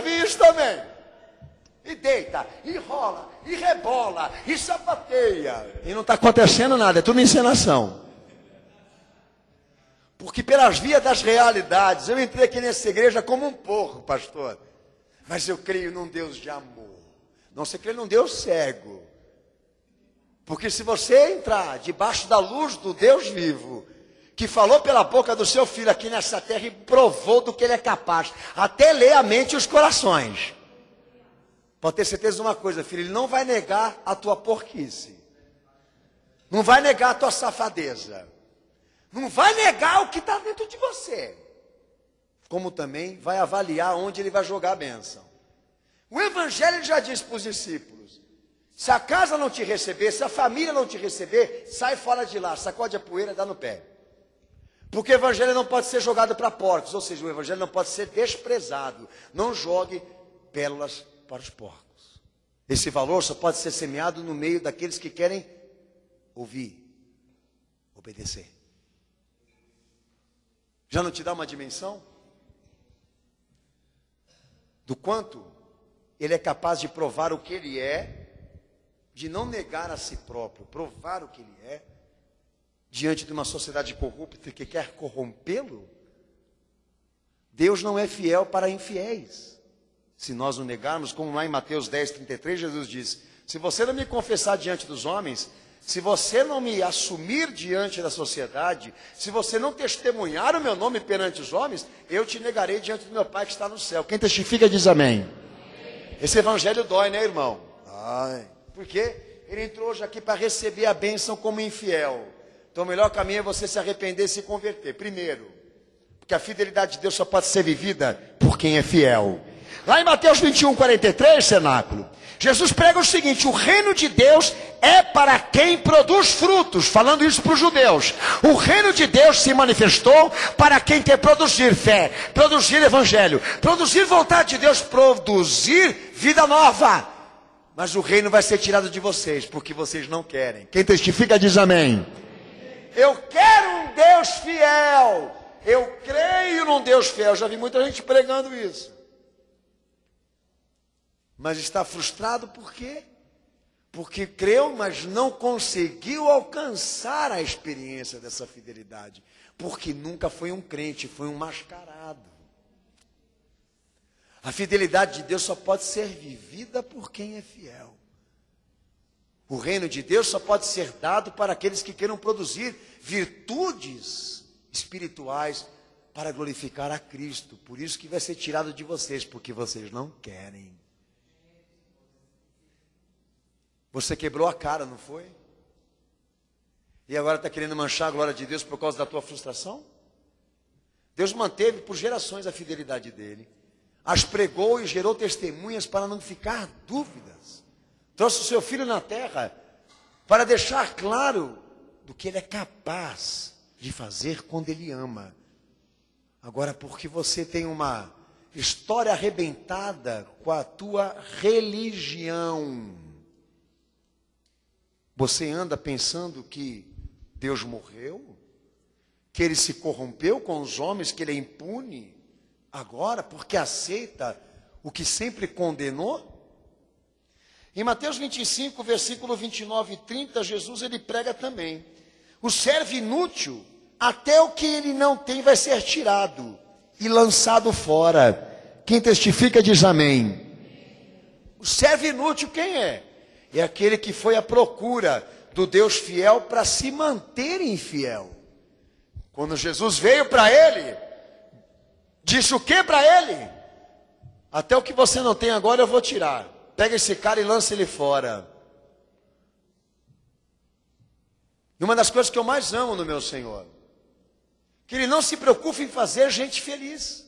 vi isso também. E deita, e rola, e rebola, e sapateia. E não está acontecendo nada, é tudo encenação. Porque pelas vias das realidades, eu entrei aqui nessa igreja como um porco, pastor. Mas eu creio num Deus de amor. Não, você crê num Deus cego. Porque se você entrar debaixo da luz do Deus vivo, que falou pela boca do seu filho aqui nessa terra e provou do que ele é capaz, até ler a mente e os corações. Pode ter certeza de uma coisa, filho, ele não vai negar a tua porquice. Não vai negar a tua safadeza. Não vai negar o que está dentro de você. Como também vai avaliar onde ele vai jogar a bênção. O evangelho já diz para os discípulos: se a casa não te receber, se a família não te receber, sai fora de lá, sacode a poeira e dá no pé. Porque o evangelho não pode ser jogado para porcos, ou seja, o evangelho não pode ser desprezado. Não jogue pérolas para os porcos. Esse valor só pode ser semeado no meio daqueles que querem ouvir, obedecer. Já não te dá uma dimensão do quanto ele é capaz de provar o que ele é, de não negar a si próprio, provar o que ele é, diante de uma sociedade corrupta que quer corrompê-lo? Deus não é fiel para infiéis. Se nós o negarmos, como lá em Mateus 10:33, Jesus diz: se você não me confessar diante dos homens, Se você não me assumir diante da sociedade, se você não testemunhar o meu nome perante os homens, eu te negarei diante do meu Pai que está no céu. Quem testifica diz amém. Esse evangelho dói, né, irmão? Ai. Por quê? Ele entrou hoje aqui para receber a bênção como infiel. Então o melhor caminho é você se arrepender e se converter. Primeiro, porque a fidelidade de Deus só pode ser vivida por quem é fiel. Lá em Mateus 21, 43, cenáculo, Jesus prega o seguinte: o reino de Deus é para quem produz frutos. Falando isso para os judeus. O reino de Deus se manifestou para quem quer produzir fé, produzir evangelho, produzir vontade de Deus, produzir vida nova. Mas o reino vai ser tirado de vocês, porque vocês não querem. Quem testifica diz amém. Eu quero um Deus fiel. Eu creio num Deus fiel. Já vi muita gente pregando isso. Mas está frustrado por quê? Porque creu, mas não conseguiu alcançar a experiência dessa fidelidade. Porque nunca foi um crente, foi um mascarado. A fidelidade de Deus só pode ser vivida por quem é fiel. O reino de Deus só pode ser dado para aqueles que queiram produzir virtudes espirituais para glorificar a Cristo. Por isso que vai ser tirado de vocês, porque vocês não querem. Você quebrou a cara, não foi? E agora está querendo manchar a glória de Deus por causa da tua frustração? Deus manteve por gerações a fidelidade dele. As pregou e gerou testemunhas para não ficar dúvidas. Trouxe o seu filho na terra para deixar claro do que ele é capaz de fazer quando ele ama. Agora, porque você tem uma história arrebentada com a tua religião, você anda pensando que Deus morreu, que ele se corrompeu com os homens, que ele é impune, agora porque aceita o que sempre condenou? Em Mateus 25, versículo 29 e 30, Jesus ele prega também: o servo inútil, até o que ele não tem vai ser tirado e lançado fora. Quem testifica diz amém. O servo inútil quem é? É aquele que foi à procura do Deus fiel para se manter infiel. Quando Jesus veio para ele, disse o que para ele? Até o que você não tem agora eu vou tirar. Pega esse cara e lança ele fora. E uma das coisas que eu mais amo no meu Senhor, que ele não se preocupa em fazer gente feliz.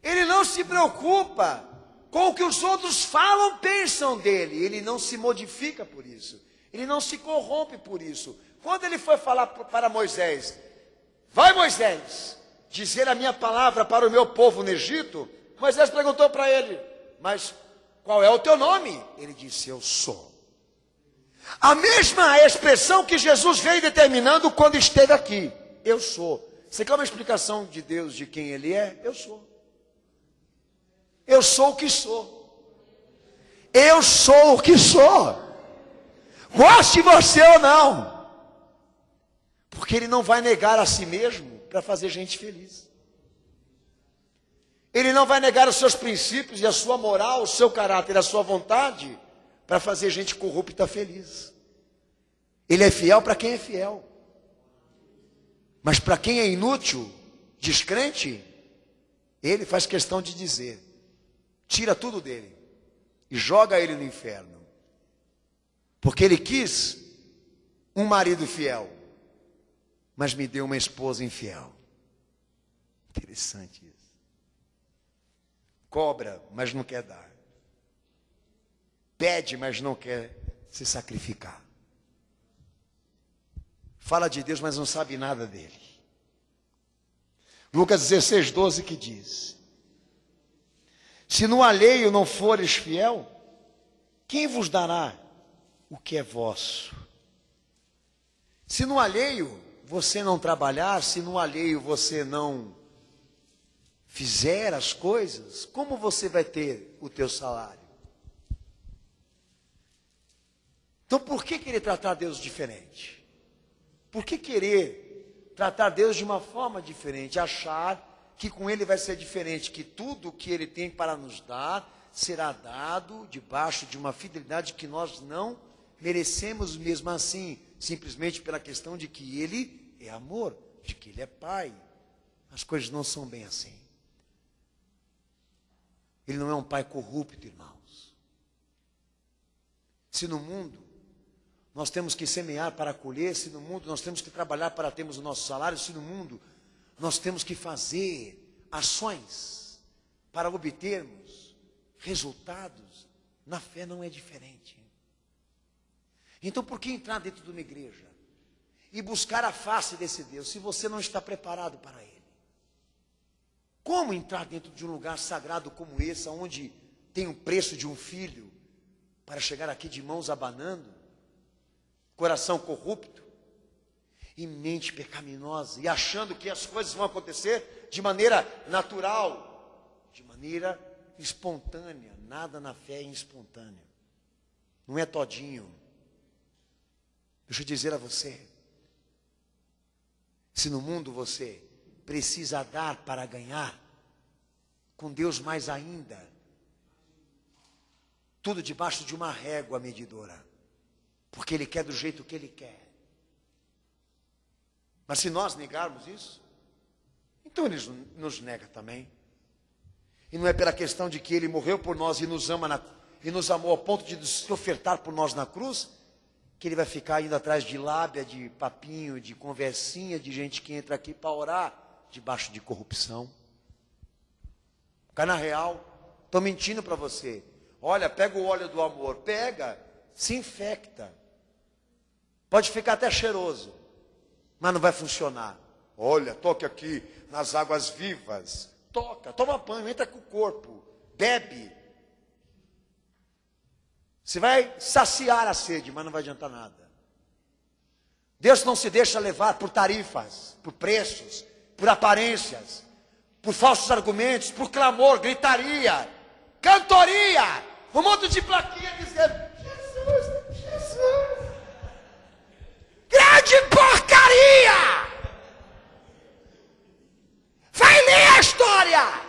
Ele não se preocupa com o que os outros falam, pensam dele. Ele não se modifica por isso. Ele não se corrompe por isso. Quando ele foi falar para Moisés: vai, Moisés, dizer a minha palavra para o meu povo no Egito, Moisés perguntou para ele: mas qual é o teu nome? Ele disse: eu sou. A mesma expressão que Jesus veio determinando quando esteve aqui: eu sou. Você quer uma explicação de Deus, de quem ele é? Eu sou. Eu sou o que sou. Eu sou o que sou. Goste você ou não. Porque ele não vai negar a si mesmo para fazer gente feliz. Ele não vai negar os seus princípios e a sua moral, o seu caráter, a sua vontade para fazer gente corrupta feliz. Ele é fiel para quem é fiel. Mas para quem é inútil, descrente, ele faz questão de dizer: tira tudo dele e joga ele no inferno. Porque ele quis um marido fiel, mas me deu uma esposa infiel. Interessante isso. Cobra, mas não quer dar. Pede, mas não quer se sacrificar. Fala de Deus, mas não sabe nada dele. Lucas 16, 12 que diz: se no alheio não fores fiel, quem vos dará o que é vosso? Se no alheio você não trabalhar, se no alheio você não fizer as coisas, como você vai ter o teu salário? Então por que querer tratar Deus diferente? Por que querer tratar Deus de uma forma diferente? Achar que com Ele vai ser diferente, que tudo que Ele tem para nos dar será dado debaixo de uma fidelidade que nós não merecemos mesmo assim, simplesmente pela questão de que Ele é amor, de que Ele é Pai. As coisas não são bem assim. Ele não é um Pai corrupto, irmãos. Se no mundo nós temos que semear para colher, se no mundo nós temos que trabalhar para termos o nosso salário, se no mundo nós temos que fazer ações para obtermos resultados, na fé não é diferente. Então por que entrar dentro de uma igreja e buscar a face desse Deus, se você não está preparado para Ele? Como entrar dentro de um lugar sagrado como esse, onde tem o preço de um filho, para chegar aqui de mãos abanando, coração corrupto, e mente pecaminosa, e achando que as coisas vão acontecer de maneira natural, de maneira espontânea? Nada na fé é espontâneo, não é todinho. Deixa eu dizer a você, se no mundo você precisa dar para ganhar, com Deus mais ainda, tudo debaixo de uma régua medidora, porque Ele quer do jeito que Ele quer. Mas se nós negarmos isso, então Ele nos nega também. E não é pela questão de que Ele morreu por nós e nos ama e nos amou ao ponto de se ofertar por nós na cruz, que Ele vai ficar indo atrás de lábia, de papinho, de conversinha, de gente que entra aqui para orar debaixo de corrupção. Cá na real, estou mentindo para você. Olha, pega o óleo do amor, pega, se infecta. Pode ficar até cheiroso, mas não vai funcionar. Olha, toque aqui nas águas vivas. Toca, toma banho, entra com o corpo, bebe. Você vai saciar a sede, mas não vai adiantar nada. Deus não se deixa levar por tarifas, por preços, por aparências, por falsos argumentos, por clamor, gritaria, cantoria, um monte de plaquinha dizendo: Jesus, Jesus. Grande porcaria! Vai ler a história.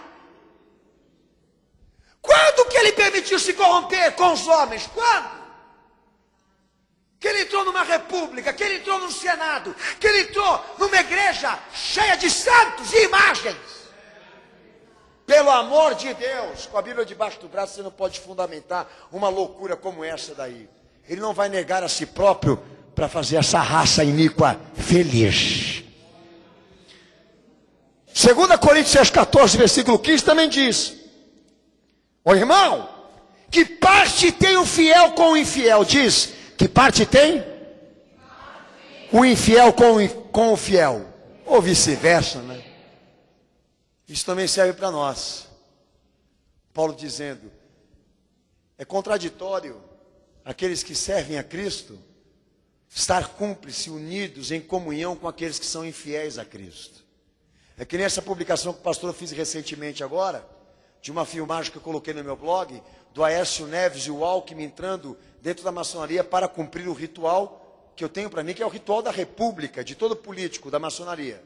Quando que Ele permitiu se corromper com os homens? Quando? Que Ele entrou numa república, que Ele entrou num senado, que Ele entrou numa igreja cheia de santos e imagens. Pelo amor de Deus, com a Bíblia debaixo do braço, você não pode fundamentar uma loucura como essa daí. Ele não vai negar a si próprio para fazer essa raça iníqua feliz. 2 Coríntios 14, versículo 15 também diz: ô irmão, que parte tem o fiel com o infiel? Diz, que parte tem? O infiel com o fiel. Ou vice-versa, né? Isso também serve para nós. Paulo dizendo, é contraditório aqueles que servem a Cristo estar cúmplice, unidos em comunhão com aqueles que são infiéis a Cristo. É que nessa publicação que o pastor fiz recentemente agora, de uma filmagem que eu coloquei no meu blog, do Aécio Neves e o Alckmin entrando dentro da maçonaria para cumprir o ritual que eu tenho para mim, que é o ritual da república, de todo político, da maçonaria.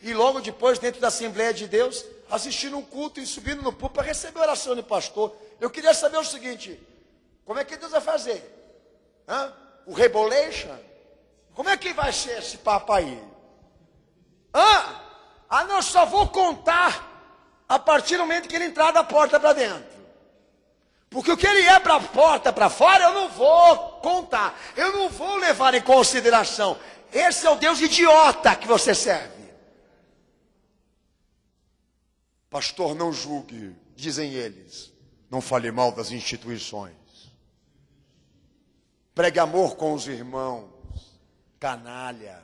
E logo depois, dentro da Assembleia de Deus, assistindo um culto e subindo no púlpito para receber a oração do pastor. Eu queria saber o seguinte: como é que Deus vai fazer? O Rebolation? Como é que vai ser esse papo aí? Não, só vou contar a partir do momento que ele entrar da porta para dentro. Porque o que ele é para a porta, para fora, eu não vou contar. Eu não vou levar em consideração. Esse é o Deus idiota que você serve. Pastor, não julgue, dizem eles. Não fale mal das instituições. Pregue amor com os irmãos. Canalha,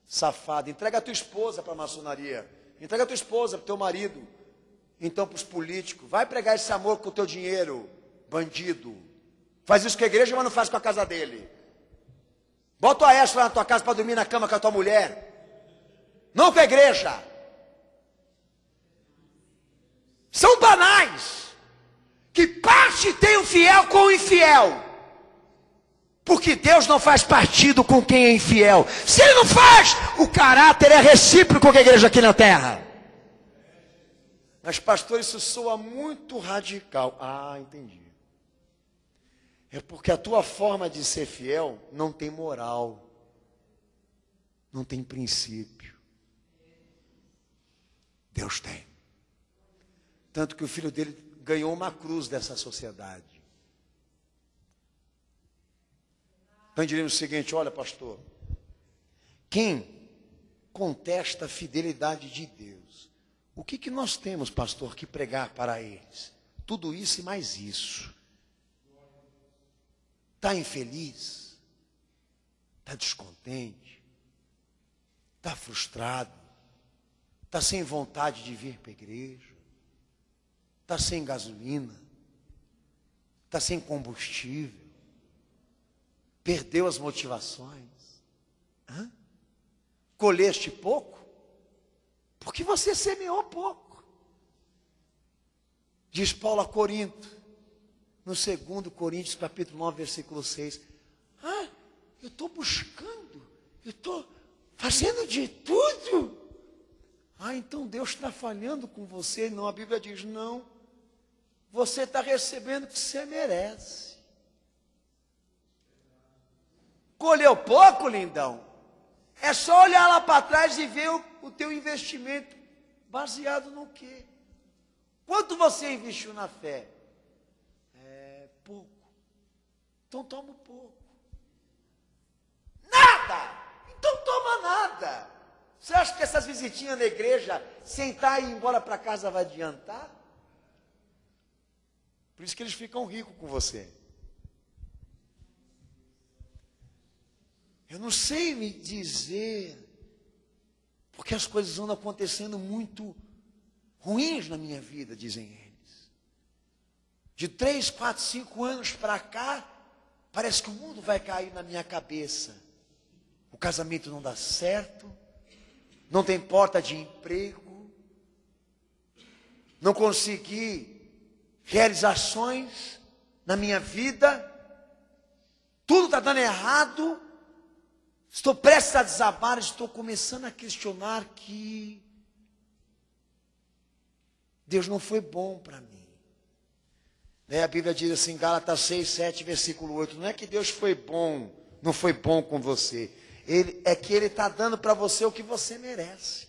safado. Entrega a tua esposa para a maçonaria. Entrega a tua esposa para o teu marido. Então para os políticos. Vai pregar esse amor com o teu dinheiro, bandido. Faz isso com a igreja, mas não faz com a casa dele. Bota o Aécio lá na tua casa para dormir na cama com a tua mulher. Não com a igreja. São banais. Que parte tem o fiel com o infiel. Porque Deus não faz partido com quem é infiel. Se Ele não faz, o caráter é recíproco com a igreja aqui na terra. Mas, pastor, isso soa muito radical. Ah, entendi. É porque a tua forma de ser fiel não tem moral, não tem princípio. Deus tem. Tanto que o filho dele ganhou uma cruz dessa sociedade. Então diríamos o seguinte: olha, pastor, quem contesta a fidelidade de Deus, o que nós temos, pastor, que pregar para eles? Tudo isso e mais isso. Está infeliz? Está descontente? Está frustrado? Está sem vontade de vir para a igreja? Está sem gasolina? Está sem combustível? Perdeu as motivações? Hã? Colheste pouco? Porque você semeou pouco. Diz Paulo a Corinto, no 2 Coríntios, capítulo 9, versículo 6. Ah, eu estou buscando, eu estou fazendo de tudo. Ah, então Deus está falhando com você. Não, a Bíblia diz, não. Você está recebendo o que você merece. Colheu pouco, lindão? É só olhar lá para trás e ver o teu investimento baseado no quê? Quanto você investiu na fé? É pouco. Então toma pouco. Nada! Então toma nada. Você acha que essas visitinhas na igreja, sentar e ir embora para casa vai adiantar? Por isso que eles ficam ricos com você. Eu não sei me dizer, porque as coisas andam acontecendo muito ruins na minha vida, dizem eles. De 3, 4, 5 anos para cá, parece que o mundo vai cair na minha cabeça. O casamento não dá certo, não tem porta de emprego, não consegui realizações na minha vida, tudo está dando errado. Estou prestes a desabar, estou começando a questionar que Deus não foi bom para mim. A Bíblia diz assim, Gálatas 6, 7, versículo 8, não é que Deus foi bom, não foi bom com você. É que Ele está dando para você o que você merece.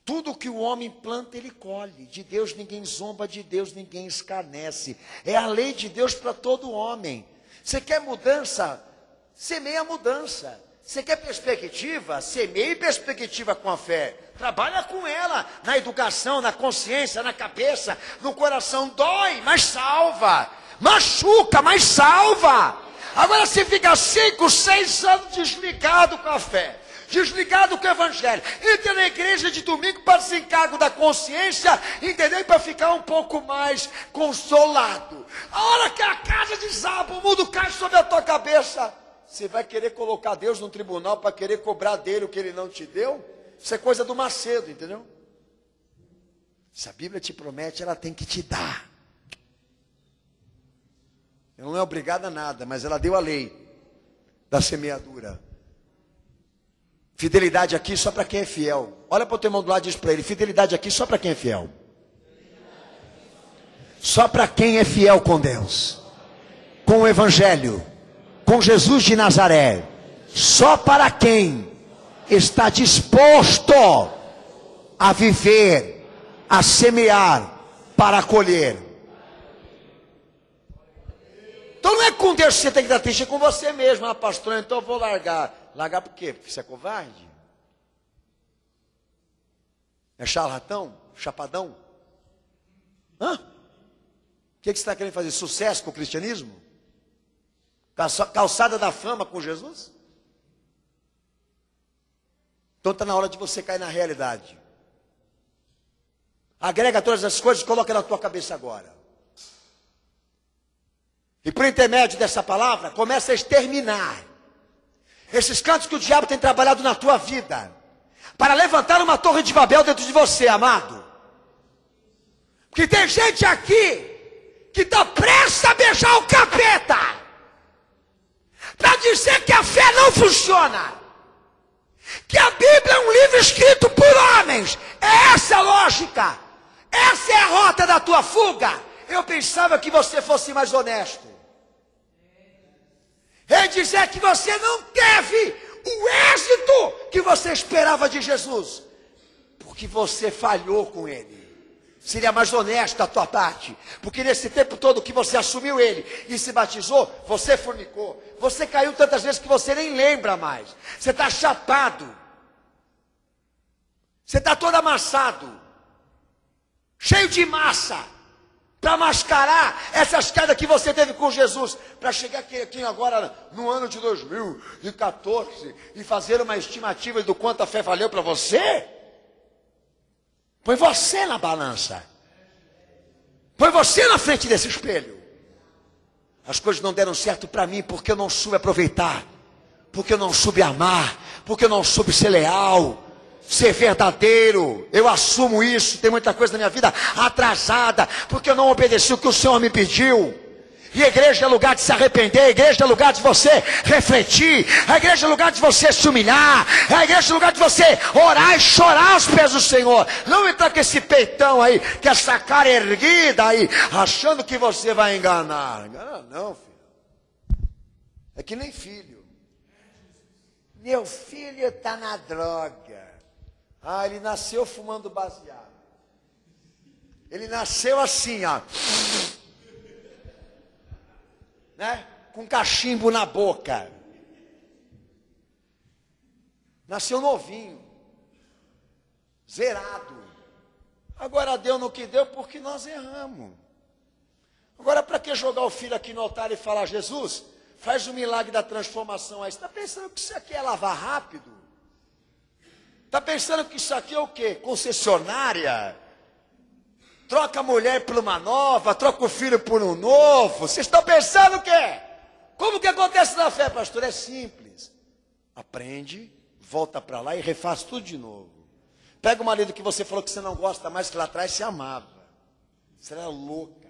Tudo que o homem planta, ele colhe. De Deus ninguém zomba, de Deus ninguém escarnece. É a lei de Deus para todo homem. Você quer mudança? Semeia a mudança. Você quer perspectiva? Semeie perspectiva com a fé. Trabalha com ela, na educação, na consciência, na cabeça, no coração. Dói, mas salva. Machuca, mas salva. Agora você fica 5, 6 anos desligado com a fé, desligado com o evangelho. Entra na igreja de domingo para se encargo da consciência, entendeu? E para ficar um pouco mais consolado. A hora que a casa desaba, o mundo cai sobre a tua cabeça, você vai querer colocar Deus no tribunal para querer cobrar dele o que ele não te deu? Isso é coisa do Macedo, entendeu? Se a Bíblia te promete, ela tem que te dar. Ela não é obrigada a nada, mas ela deu a lei da semeadura. Fidelidade aqui só para quem é fiel. Olha para o teu irmão do lado e diz para ele, fidelidade aqui só para quem é fiel. Só para quem é fiel com Deus, com o Evangelho, com Jesus de Nazaré. Só para quem está disposto a viver, a semear, para colher. Então não é com Deus que você tem que dar triste, é com você mesmo. Ah, pastor, então eu vou largar. Largar por quê? Porque você é covarde? É charlatão? Chapadão? Hã? O que você está querendo fazer? Sucesso com o cristianismo? Calçada da fama com Jesus? Então está na hora de você cair na realidade. Agrega todas as coisas e coloca na tua cabeça agora. E por intermédio dessa palavra, começa a exterminar esses cantos que o diabo tem trabalhado na tua vida, para levantar uma torre de Babel dentro de você, amado. Porque tem gente aqui que está prestes a beijar o capeta, para dizer que a fé não funciona, que a Bíblia é um livro escrito por homens. Essa é a lógica. Essa é a rota da tua fuga. Eu pensava que você fosse mais honesto. Em dizer que você não teve o êxito que você esperava de Jesus. Porque você falhou com ele. Seria mais honesto da tua parte. Porque nesse tempo todo que você assumiu ele e se batizou, você fornicou. Você caiu tantas vezes que você nem lembra mais. Você está chapado. Você está todo amassado. Cheio de massa. Para mascarar essas quedas que você teve com Jesus. Para chegar aqui agora no ano de 2014 e fazer uma estimativa do quanto a fé valeu para você. Põe você na balança. Põe você na frente desse espelho. As coisas não deram certo para mim porque eu não soube aproveitar. Porque eu não soube amar. Porque eu não soube ser leal. Ser verdadeiro. Eu assumo isso. Tem muita coisa na minha vida atrasada. Porque eu não obedeci o que o Senhor me pediu. E a igreja é lugar de se arrepender, a igreja é lugar de você refletir, a igreja é lugar de você se humilhar, a igreja é lugar de você orar e chorar aos pés do Senhor. Não entrar com esse peitão aí, com essa cara erguida aí, achando que você vai enganar. Engana não, filho. É que nem filho. Meu filho está na droga. Ah, ele nasceu fumando baseado. Ele nasceu assim, ó. Né? Com cachimbo na boca. Nasceu novinho. Zerado. Agora deu no que deu porque nós erramos. Agora para que jogar o filho aqui no altar e falar, Jesus, faz o milagre da transformação aí? Você está pensando que isso aqui é lavar rápido? Está pensando que isso aqui é o quê? Concessionária? Troca a mulher por uma nova, troca o filho por um novo. Vocês estão pensando o quê? Como que acontece na fé, pastor? É simples. Aprende, volta para lá e refaz tudo de novo. Pega o marido que você falou que você não gosta mais, que lá atrás você amava. Você era louca.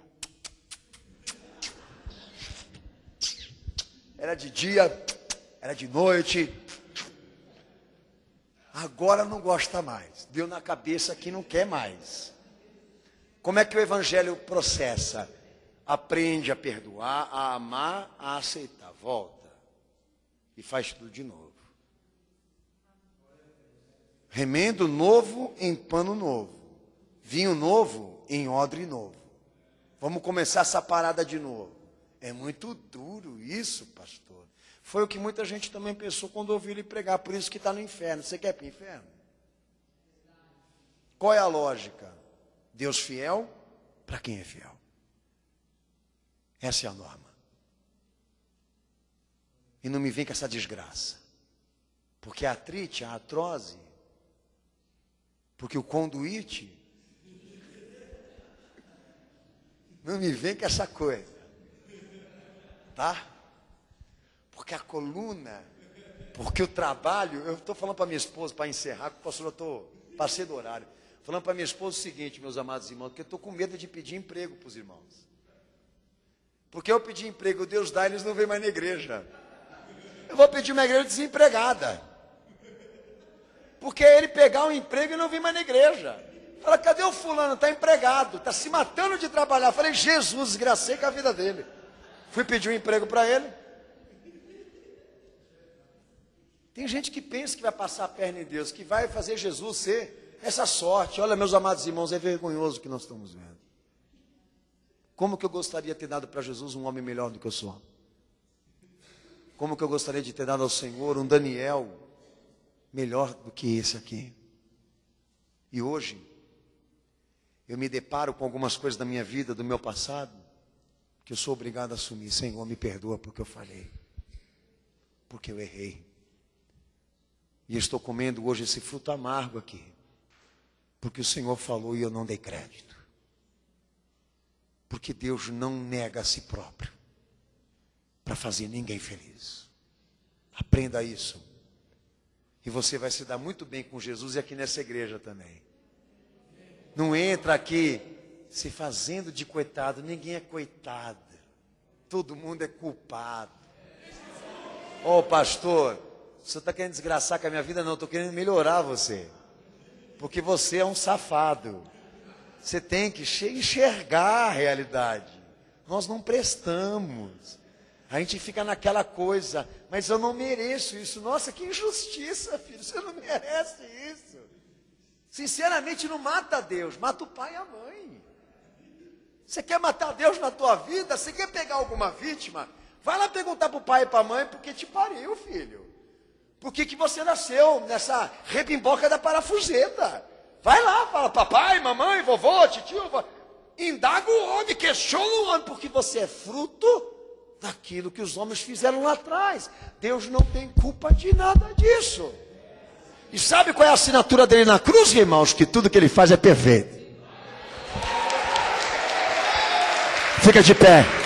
Era de dia, era de noite. Agora não gosta mais. Deu na cabeça que não quer mais. Como é que o evangelho processa? Aprende a perdoar, a amar, a aceitar. Volta. E faz tudo de novo. Remendo novo em pano novo. Vinho novo em odre novo. Vamos começar essa parada de novo. É muito duro isso, pastor. Foi o que muita gente também pensou quando ouviu ele pregar. Por isso que está no inferno. Você quer ir para o inferno? Qual é a lógica? Deus fiel para quem é fiel. Essa é a norma. E não me vem com essa desgraça. Porque a artrite, a artrose, porque o conduíte, não me vem com essa coisa. Tá? Porque a coluna, porque o trabalho, eu estou falando para minha esposa, para encerrar, que o pastor, passei do horário. Falando para minha esposa o seguinte, meus amados irmãos, que eu estou com medo de pedir emprego para os irmãos. Porque eu pedir emprego, Deus dá, eles não vêm mais na igreja. Eu vou pedir uma igreja desempregada. Porque ele pegar um emprego e não vir mais na igreja. Fala, cadê o fulano? Está empregado, está se matando de trabalhar. Falei, Jesus, desgracei com a vida dele. Fui pedir um emprego para ele. Tem gente que pensa que vai passar a perna em Deus, que vai fazer Jesus ser essa sorte. Olha, meus amados irmãos, é vergonhoso o que nós estamos vendo. Como que eu gostaria de ter dado para Jesus um homem melhor do que eu sou? Como que eu gostaria de ter dado ao Senhor um Daniel melhor do que esse aqui? E hoje, eu me deparo com algumas coisas da minha vida, do meu passado, que eu sou obrigado a assumir. Senhor, me perdoa porque eu falhei. Porque eu errei. E estou comendo hoje esse fruto amargo aqui. Porque o Senhor falou e eu não dei crédito. Porque Deus não nega a si próprio para fazer ninguém feliz. Aprenda isso. E você vai se dar muito bem com Jesus e aqui nessa igreja também. Não entra aqui se fazendo de coitado. Ninguém é coitado. Todo mundo é culpado. Ô pastor, você está querendo desgraçar com a minha vida? Não, estou querendo melhorar você. Porque você é um safado. Você tem que enxergar a realidade. Nós não prestamos. A gente fica naquela coisa, mas eu não mereço isso. Nossa, que injustiça, filho. Você não merece isso. Sinceramente, não mata Deus, mata o pai e a mãe. Você quer matar Deus na tua vida? Você quer pegar alguma vítima? Vai lá perguntar para o pai e para a mãe por que te pariu, filho. Por que você nasceu nessa rebimboca da parafuseta? Vai lá, fala, papai, mamãe, vovô, titio, indaga o homem, questiona o homem, porque você é fruto daquilo que os homens fizeram lá atrás. Deus não tem culpa de nada disso. E sabe qual é a assinatura dele na cruz, irmãos? Que tudo que ele faz é perfeito. Fica de pé.